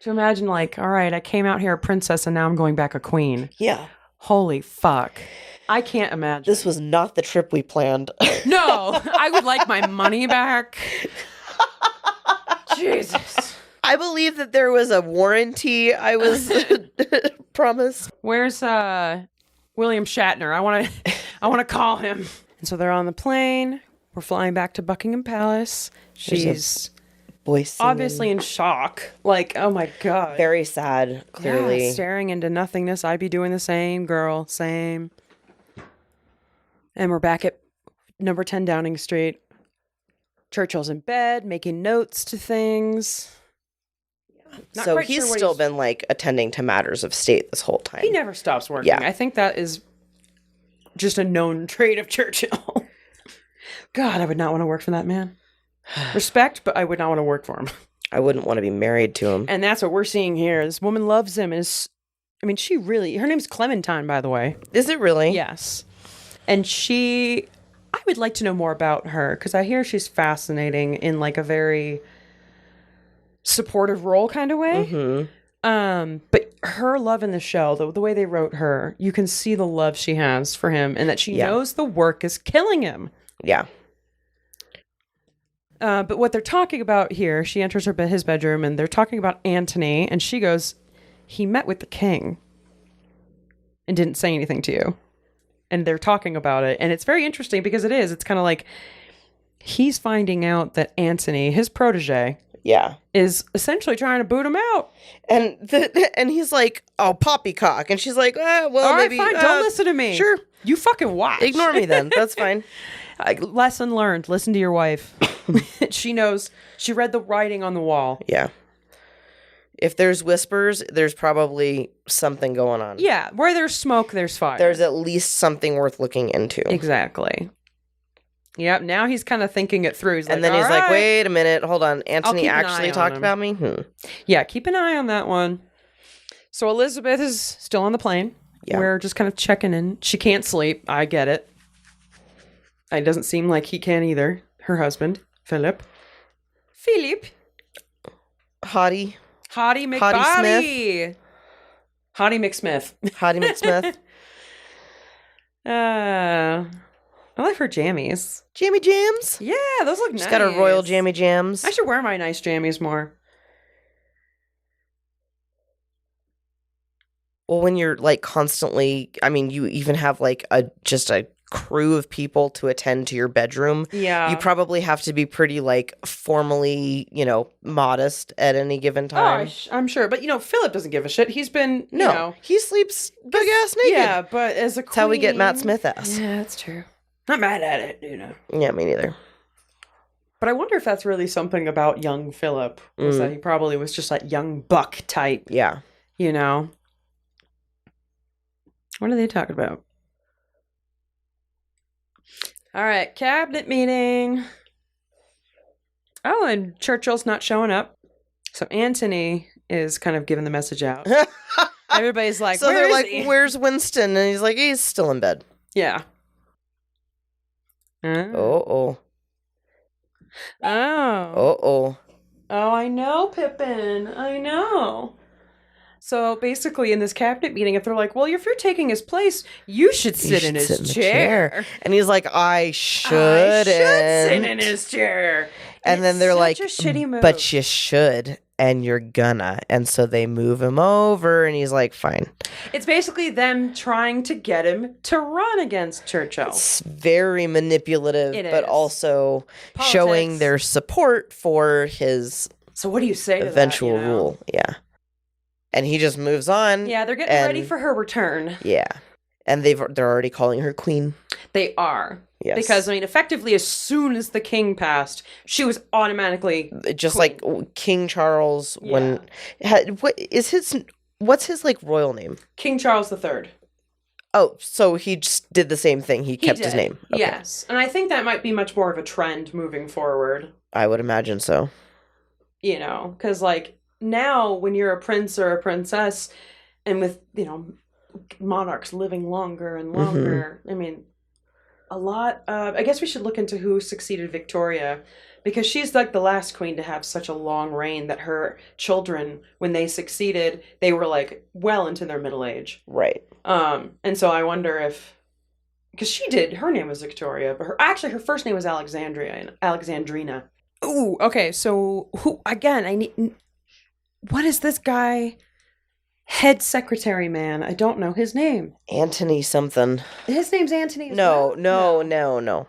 To imagine, like, all right, I came out here a princess and now I'm going back a queen. Yeah. Holy fuck. I can't imagine. This was not the trip we planned. No, I would like my money back. Jesus. I believe that there was a warranty I was promised. Where's William Shatner? I want to call him. And so they're on the plane. We're flying back to Buckingham Palace. She's obviously in shock. Like, oh my God. Very sad, clearly. Yeah, staring into nothingness. I'd be doing the same, girl. Same. And we're back at number 10 Downing Street. Churchill's in bed, making notes to things. So he's still been, like, attending to matters of state this whole time. He never stops working. Yeah. I think that is just a known trait of Churchill. God, I would not want to work for that man. Respect, but I would not want to work for him. I wouldn't want to be married to him. And that's what we're seeing here. This woman loves him. She really... Her name's Clementine, by the way. Is it really? Yes. And I would like to know more about her, because I hear she's fascinating in, like, a very supportive role kind of way. Mm-hmm. But her love in the show, the way they wrote her, you can see the love she has for him and that she knows the work is killing him. Yeah. But what they're talking about here, she enters his bedroom and they're talking about Antony, and she goes, he met with the king and didn't say anything to you. And they're talking about it. And it's very interesting because it's kind of like he's finding out that Antony, his protege, is essentially trying to boot him out. And he's like, oh, poppycock. And she's like, well, all right, maybe. Fine, don't listen to me. Sure. You fucking watch. Ignore me then. That's fine. Lesson learned. Listen to your wife. She knows. She read the writing on the wall. Yeah. If there's whispers, there's probably something going on. Yeah. Where there's smoke, there's fire. There's at least something worth looking into. Exactly. Yep. Now he's kind of thinking it through. He's like, wait a minute. Hold on. Antony actually talked about me? Yeah. Keep an eye on that one. So Elizabeth is still on the plane. Yeah. We're just kind of checking in. She can't sleep. I get it. It doesn't seem like he can either. Her husband, Phillip. Hottie McBody. Hottie McSmith. Hottie McSmith. I like her jammies. Jammy jams? Yeah, those look nice. She's got her royal jammy jams. I should wear my nice jammies more. Well, when you're like constantly, you even have like just a crew of people to attend to your bedroom. Yeah. You probably have to be pretty like formally, modest at any given time. Oh, I'm sure. But, Philip doesn't give a shit. He's been, he sleeps big ass naked. Yeah, but as a queen. That's how we get Matt Smith ass. Yeah, that's true. Not mad at it, Yeah, me neither. But I wonder if that's really something about young Philip. Was that he probably was just like young buck type. Yeah. What are they talking about? All right, cabinet meeting. Oh, and Churchill's not showing up. So Antony is kind of giving the message out. Everybody's like, so they're like, where's Winston? And he's like, he's still in bed. Yeah. Oh. Oh, I know, Pippin. I know. So basically, in this cabinet meeting, if they're like, well, if you're taking his place, you should sit in his chair. And he's like, I should sit in his chair. And then they're like, a shitty move. But you should, and you're gonna. And so they move him over, and he's like, fine. It's basically them trying to get him to run against Churchill. It's very manipulative, but also showing their support for his So what do you say to eventual that, rule. Yeah. And he just moves on. Yeah, they're getting ready for her return. Yeah. And they're already calling her queen. They are. Yes. Because, I mean, effectively, as soon as the king passed, she was automatically just queen. Like King Charles when... What's his, like, royal name? King Charles III. Oh, so he just did the same thing. He kept his name. Okay. Yes. And I think that might be much more of a trend moving forward. I would imagine so. You know, because, like, now when you're a prince or a princess, and with, you know, monarchs living longer and longer, I mean... a lot of, I guess we should look into who succeeded Victoria, because she's like the last queen to have such a long reign that her children, when they succeeded, they were like well into their middle age. Right. And so I wonder if, because her name was Victoria, but her first name was Alexandrina. Ooh, okay. So what is this guy? Head secretary man. I don't know his name. Antony something. His name's Antony as No. well?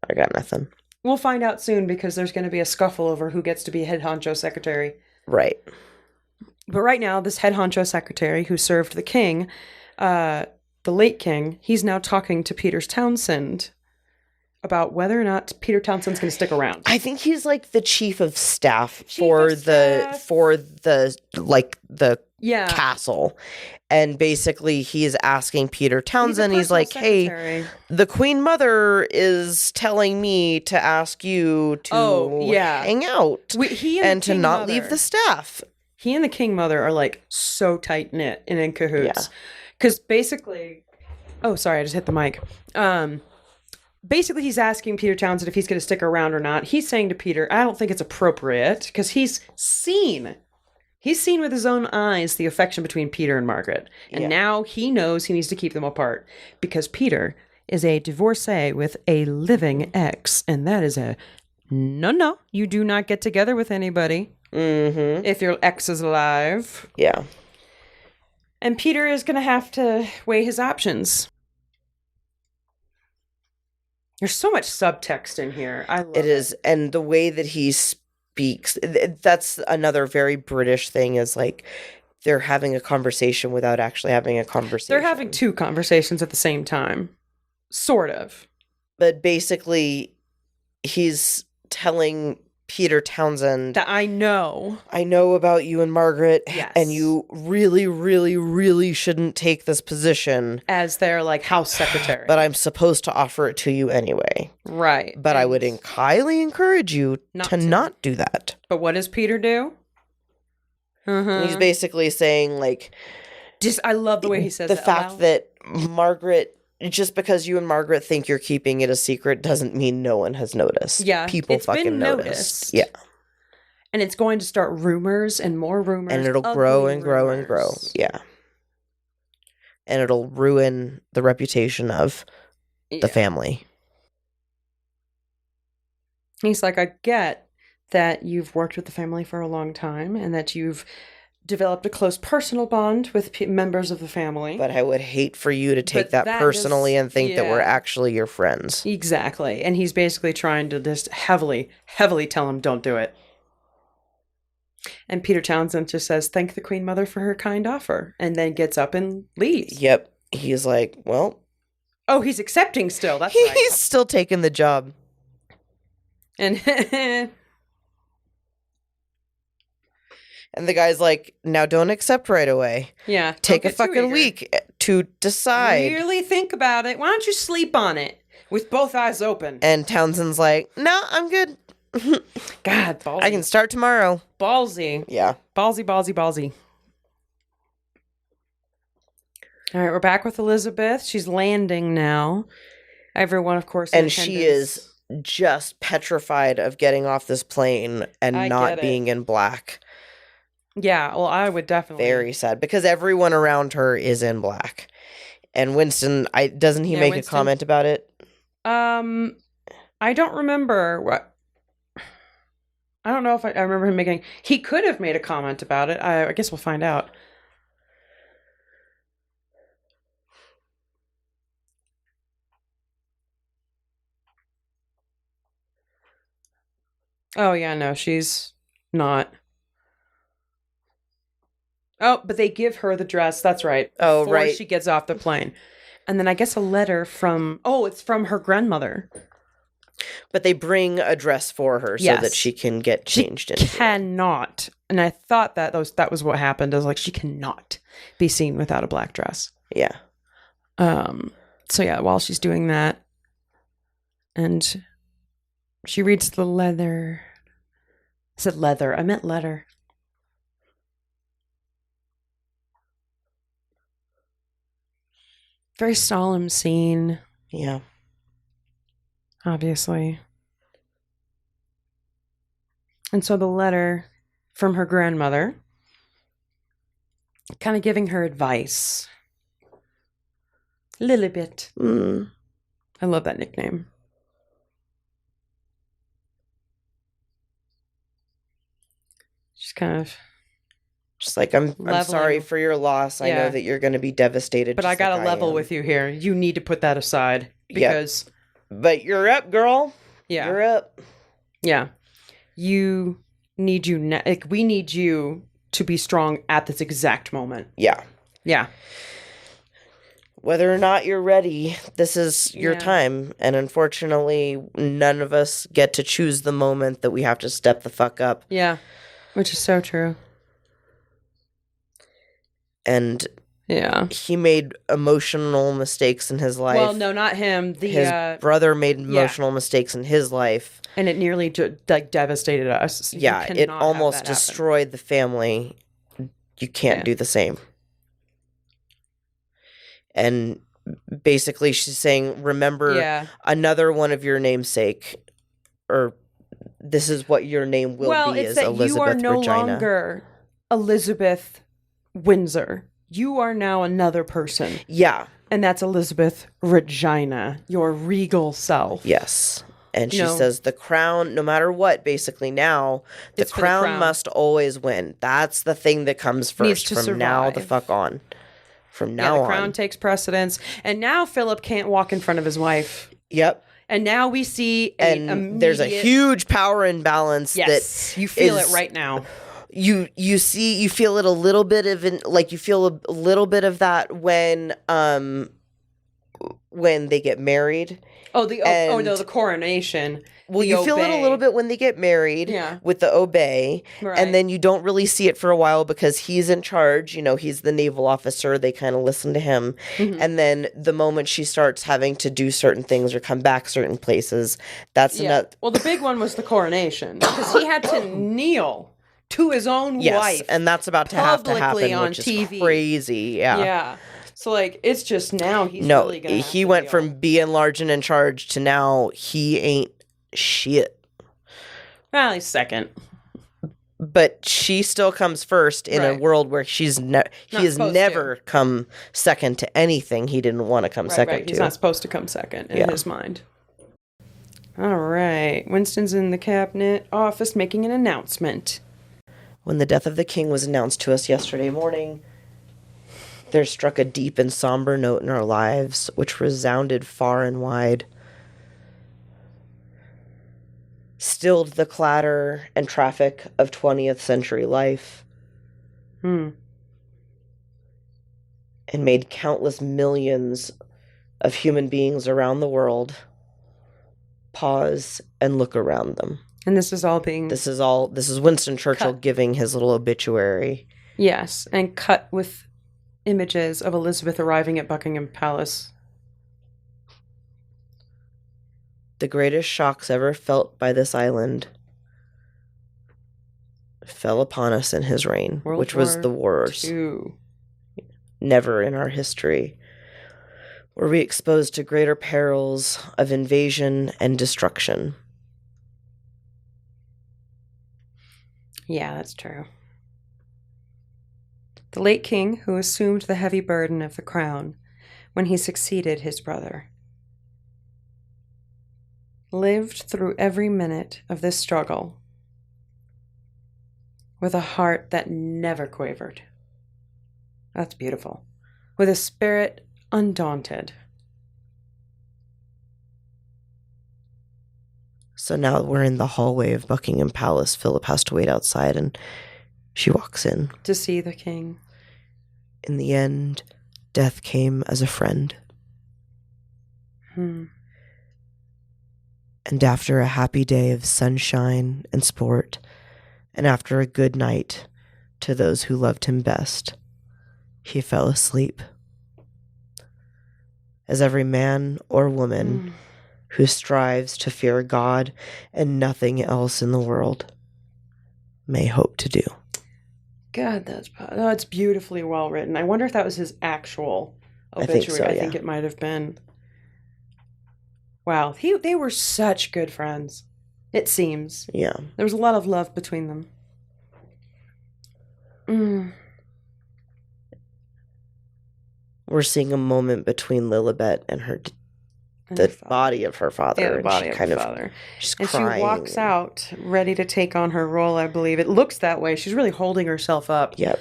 I got nothing. We'll find out soon because there's going to be a scuffle over who gets to be head honcho secretary. Right. But right now, this head honcho secretary who served the king, the late king, he's now talking to Peter Townsend about whether or not Peter Townsend's going to stick around. I think he's like the chief of staff for the castle. And basically he's asking Peter Townsend, he's like, secretary. Hey, the Queen Mother is telling me to ask you to hang out and to not leave the staff. He and the King Mother are like so tight-knit and in cahoots. Because basically... Oh, sorry, I just hit the mic. Basically, he's asking Peter Townsend if he's going to stick around or not. He's saying to Peter, I don't think it's appropriate, because he's seen with his own eyes the affection between Peter and Margaret. And now he knows he needs to keep them apart, because Peter is a divorcee with a living ex. And that is no, you do not get together with anybody if your ex is alive. Yeah. And Peter is going to have to weigh his options. There's so much subtext in here. I love it. It is. And the way that he speaks, that's another very British thing, is like they're having a conversation without actually having a conversation. They're having two conversations at the same time. Sort of. But basically, he's telling Peter Townsend that I know about you and Margaret, yes. And you really, really, really shouldn't take this position as their like house secretary. But I'm supposed to offer it to you anyway, right? But I would highly encourage you to not do that. But what does Peter do? And he's basically saying like, I love the way he says the fact that Margaret. Just because you and Margaret think you're keeping it a secret doesn't mean no one has noticed. Yeah. People fucking noticed. Yeah. And it's going to start rumors and more rumors. And it'll grow and grow and grow. Yeah. And it'll ruin the reputation of the family. He's like, I get that you've worked with the family for a long time and that you've developed a close personal bond with members of the family. But I would hate for you to take that personally and think that we're actually your friends. Exactly. And he's basically trying to just heavily, heavily tell him, don't do it. And Peter Townsend just says, thank the Queen Mother for her kind offer. And then gets up and leaves. Yep. He's like, well. Oh, he's accepting still. That's right. He's still taking the job. And... And the guy's like, now don't accept right away. Yeah. Take a fucking week to decide. Really think about it. Why don't you sleep on it? With both eyes open. And Townsend's like, no, I'm good. God, ballsy. I can start tomorrow. Ballsy. Yeah. Ballsy. All right, we're back with Elizabeth. She's landing now. Everyone, of course, and she is just petrified of getting off this plane and not being in black. Yeah, well, I would definitely. Very sad, because everyone around her is in black. And Winston, doesn't he make a comment about it? I don't remember what. I don't know if I remember him making. He could have made a comment about it. I guess we'll find out. Oh yeah, no, she's not. Oh, but they give her the dress. That's right. Before she gets off the plane. And then I guess a letter from, it's from her grandmother. But they bring a dress for her so that she can get changed into. She cannot. And I thought that was what happened. I was like, she cannot be seen without a black dress. Yeah. So yeah, while she's doing that, and she reads the leather. I said leather. I meant letter. Very solemn scene. Yeah. Obviously. And so the letter from her grandmother, kind of giving her advice. Lilibet. I love that nickname. She's kind of just like, I'm sorry for your loss. I know that you're going to be devastated. But I got to level with you here. You need to put that aside because. Yep. But you're up, girl. Yeah. You're up. Yeah. We need you to be strong at this exact moment. Yeah. Yeah. Whether or not you're ready, this is your time. And unfortunately, none of us get to choose the moment that we have to step the fuck up. Yeah. Which is so true. And he made emotional mistakes in his life. Well, no, not him. His brother made emotional mistakes in his life. And it nearly devastated us. Yeah, it almost destroyed the family. You can't do the same. And basically she's saying, remember another one of your namesake, or this is what your name will be, is Elizabeth Regina. You are no longer Elizabeth Windsor. You are now another person. Yeah. And that's Elizabeth Regina, your regal self. Yes. And she says the crown, no matter what, basically now, the crown must always win. That's the thing that comes first from now the fuck on. From now on. The crown takes precedence. And now Philip can't walk in front of his wife. Yep. And now we see there's a huge power imbalance that you feel it right now. You feel it a little bit of you feel a little bit of that when they get married. The coronation. Well, you feel it a little bit when they get married with the obey. Right. And then you don't really see it for a while because he's in charge. He's the naval officer. They kind of listen to him. Mm-hmm. And then the moment she starts having to do certain things or come back certain places, that's enough. Well, the big one was the coronation because he had to kneel to his own wife. And that's about to have to happen, on which TV. Is crazy. Yeah. Yeah. So, it's just now he's really going to he went from being large and in charge to now he ain't shit. Well, he's second. But she still comes first in a world where he has never come second to anything he didn't want to come second to. He's not supposed to come second in his mind. All right. Winston's in the cabinet office making an announcement. When the death of the king was announced to us yesterday morning, there struck a deep and somber note in our lives, which resounded far and wide. Stilled the clatter and traffic of 20th century life. And made countless millions of human beings around the world pause and look around them. And this is Winston Churchill giving his little obituary. Yes, and cut with images of Elizabeth arriving at Buckingham Palace. The greatest shocks ever felt by this island fell upon us in his reign, which was the wars. Never in our history were we exposed to greater perils of invasion and destruction. Yeah, that's true. The late king, who assumed the heavy burden of the crown when he succeeded his brother, lived through every minute of this struggle with a heart that never quavered. That's beautiful. With a spirit undaunted. So now we're in the hallway of Buckingham Palace. Philip has to wait outside, and she walks in. To see the king. In the end, death came as a friend. And after a happy day of sunshine and sport, and after a good night to those who loved him best, he fell asleep. As every man or woman who strives to fear God and nothing else in the world may hope to do. God, that's beautifully well written. I wonder if that was his actual obituary. I think so, yeah. I think it might have been. Wow, they were such good friends, it seems. Yeah. There was a lot of love between them. We're seeing a moment between Lilibet and the body of her father. Yeah, the body of her father. She's and crying. She walks out ready to take on her role, I believe. It looks that way. She's really holding herself up. Yep.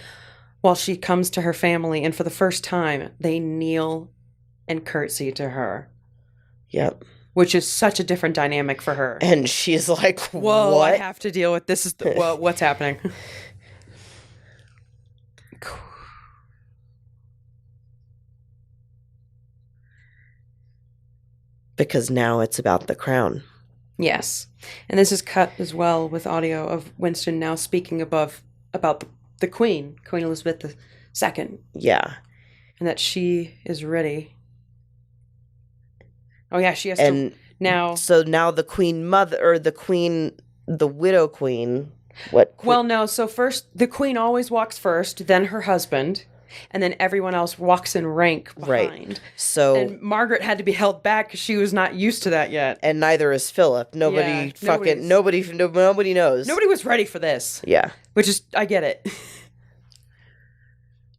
While she comes to her family, and for the first time, they kneel and curtsy to her. Yep. Which is such a different dynamic for her. And she's like, whoa, what? I have to deal with this. What's happening? Because now it's about the crown. Yes. And this is cut as well with audio of Winston now speaking about the Queen, Queen Elizabeth II. Yeah. And that she is ready. Oh, yeah, she has and to now. So now the Queen Mother, or the widow queen, what? Well, no, so first, the Queen always walks first, then her husband. And then everyone else walks in rank behind. Right. So, and Margaret had to be held back because she was not used to that yet. And neither is Philip. Nobody knows. Nobody was ready for this. Yeah. Which is, I get it.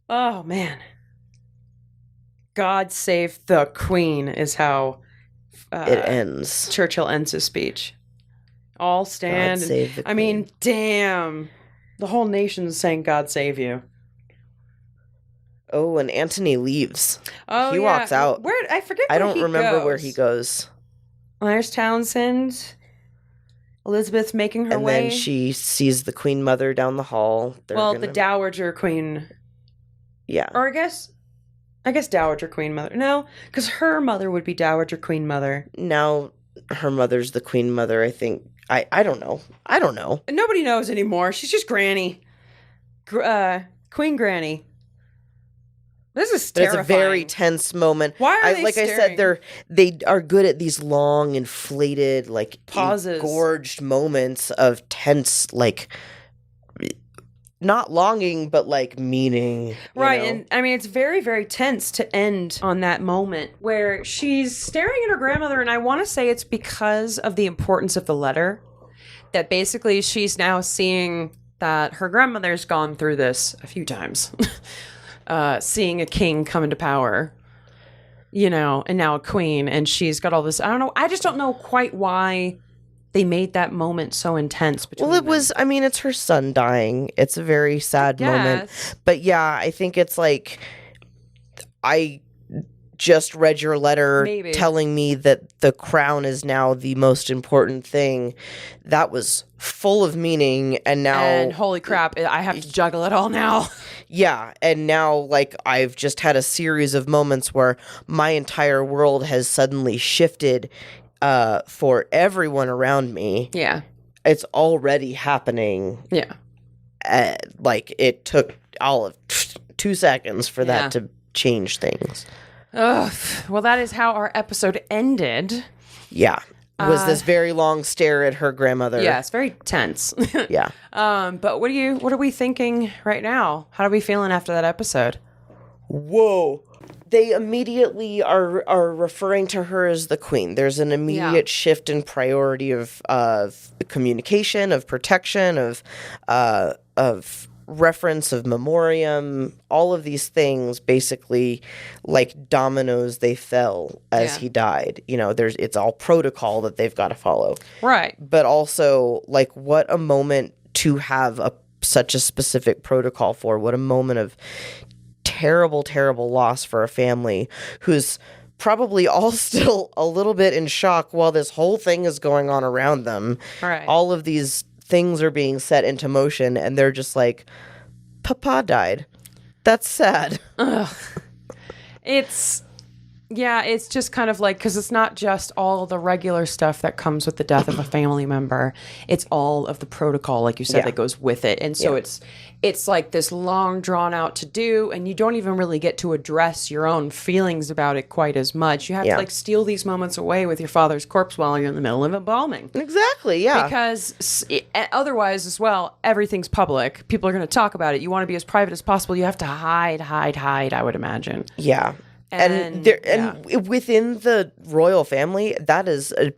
Oh, man. God save the Queen is how it ends. Churchill ends his speech. All stand. God save the Queen. I mean, damn. The whole nation's saying God save you. Oh, and Antony leaves. Oh, he walks out. I forget where he goes. I don't remember where he goes. There's Townsend. Elizabeth's making her way. And then she sees the Queen Mother down the hall. The Dowager Queen. Yeah. Or I guess Dowager Queen Mother. No, because her mother would be Dowager Queen Mother. Now her mother's the Queen Mother, I think. I don't know. Nobody knows anymore. She's just Granny. Queen Granny. This is terrifying. It's a very tense moment. Why are they staring? I said, they are good at these long, inflated, pauses, engorged moments of tense, not longing, but meaning. Right, and I mean, it's very, very tense to end on that moment where she's staring at her grandmother, and I want to say it's because of the importance of the letter, that basically she's now seeing that her grandmother's gone through this a few times. Seeing a king come into power, and now a queen, and she's got all this. I don't know. I just don't know quite why they made that moment so intense between them. It's her son dying. It's a very sad moment. But yeah, I think it's I just read your letter telling me that the crown is now the most important thing. That was full of meaning, and now... And holy crap, I have to juggle it all now. Yeah, and now, I've just had a series of moments where my entire world has suddenly shifted for everyone around me. Yeah. It's already happening. Yeah. It took all of 2 seconds for that to change things. Ugh. Well, that is how our episode ended. Yeah. was this very long stare at her grandmother. Yeah, it's very tense. Yeah. But what are we thinking right now? How are we feeling after that episode? Whoa. They immediately are referring to her as the queen. There's an immediate shift in priority of communication, of protection, of reference, of memoriam. All of these things, basically, like dominoes, they fell as he died. You know, it's all protocol that they've got to follow. Right. But also, like, what a moment to have such a specific protocol for. What a moment of terrible, terrible loss for a family who's probably all still a little bit in shock while this whole thing is going on around them. Right. All of these things are being set into motion, and they're just like, Papa died. That's sad. Ugh. It's just kind of like, because it's not just all the regular stuff that comes with the death of a family member. It's all of the protocol, like you said, that goes with it. And so it's like this long drawn out to do, and you don't even really get to address your own feelings about it quite as much. You have to like steal these moments away with your father's corpse while you're in the middle of embalming. Exactly, yeah. Because otherwise as well, everything's public. People are going to talk about it. You want to be as private as possible. You have to hide, I would imagine. Yeah. And within the royal family,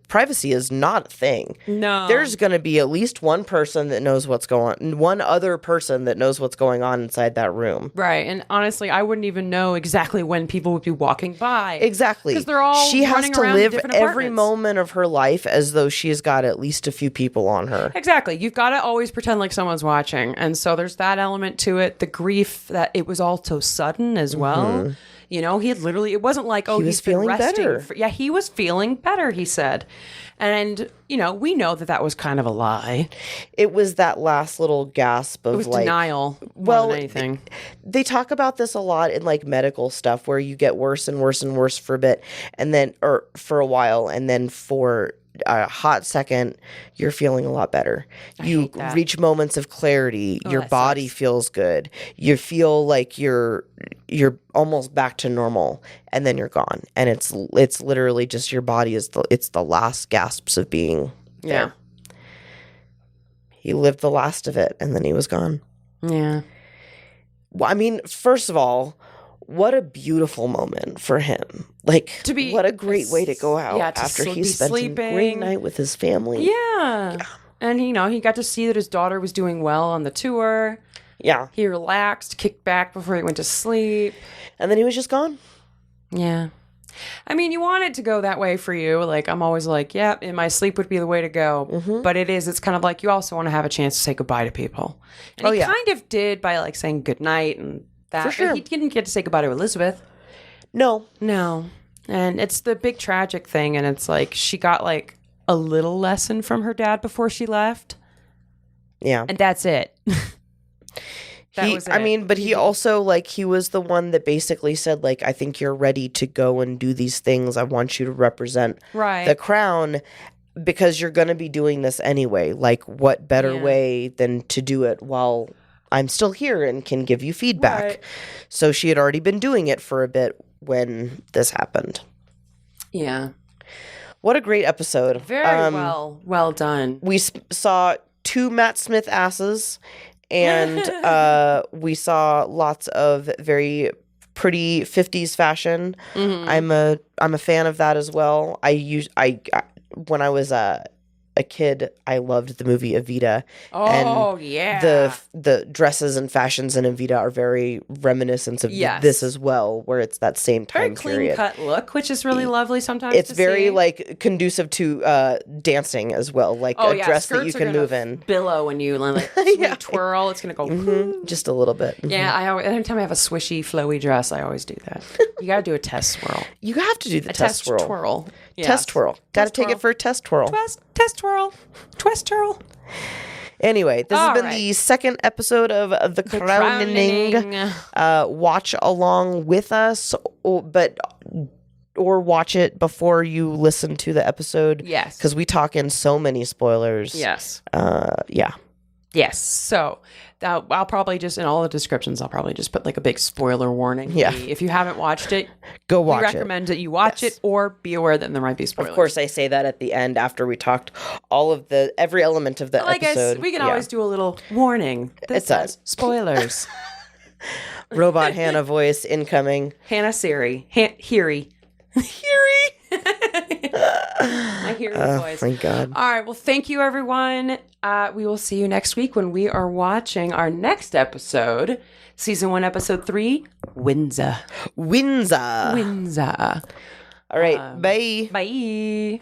privacy is not a thing. No, there's going to be at least one person that knows what's going on, one other person that knows what's going on inside that room. Right, and honestly, I wouldn't even know exactly when people would be walking by. Exactly, because they're all she has to live every apartments. moment of her life as though she's got at least a few people on her. Exactly, you've got to always pretend like someone's watching, and so there's that element to it. The grief that it was all so sudden as well. You know, he had literally, it wasn't like, oh, he's feeling better. He was feeling better, he said. And, you know, we know that was kind of a lie. It was that last little gasp of, it was like, denial more than anything. They talk about this a lot in, like, medical stuff where you get worse and worse and worse for a bit, and then, or for a while, and then for a hot second, you're feeling a lot better. You reach moments of clarity. Your body feels good. You feel like you're almost back to normal, and then you're gone. And it's literally just your body it's the last gasps of being there. Yeah. He lived the last of it, and then he was gone. Yeah. Well, I mean, first of all, what a beautiful moment for him. Like, what a great way to go out after he spent a great night with his family. Yeah. And, you know, he got to see that his daughter was doing well on the tour. Yeah. He relaxed, kicked back before he went to sleep. And then he was just gone. Yeah. I mean, you want it to go that way for you. Like, I'm always like, yeah, in my sleep would be the way to go. Mm-hmm. But it's kind of like you also want to have a chance to say goodbye to people. And he kind of did by, like, saying goodnight and that. For sure. He didn't get to say goodbye to Elizabeth. No. And it's the big tragic thing. And it's like she got, like, a little lesson from her dad before she left. Yeah. And that's it. He also, like, he was the one that basically said, like, I think you're ready to go and do these things. I want you to represent the crown because you're going to be doing this anyway. Like, what better way than to do it while I'm still here and can give you feedback. Right. So she had already been doing it for a bit when this happened. Yeah. What a great episode. Very well done. We saw 2 Matt Smith asses, and we saw lots of very pretty 50s fashion. Mm-hmm. I'm a fan of that as well. When I was a kid, I loved the movie Evita. Oh, and yeah. The dresses and fashions in Evita are very reminiscent of this as well, where it's that same time period. Very clean-cut look, which is really lovely sometimes it's very, like, conducive to dancing as well, like a dress that you can move in. Billow when you, like, when you twirl, it's going to go... Just a little bit. Mm-hmm. Yeah, anytime I have a swishy, flowy dress, I always do that. You got to do a test swirl. You have to do the test twirl. Yes. Test twirl. Got to take it for a test twirl. Test twirl. Twist twirl. Anyway, this has been the second episode of the Crownening. Watch along with us, or watch it before you listen to the episode. Yes. Because we talk in so many spoilers. Yes. Yeah. Yes. So I'll probably just, in all the descriptions, I'll probably just put like a big spoiler warning. Yeah. If you haven't watched it, go watch it. We recommend that you watch it, or be aware that there might be spoilers. Of course, I say that at the end after we talked every element of the episode. Guess we can always do a little warning. This says spoilers. Robot Hannah voice incoming. Hannah Siri. Heary. My hearing voice. Thank God. All right. Well, thank you, everyone. We will see you next week when we are watching our next episode, season 1, episode 3, Windsor. All right. Bye. Bye.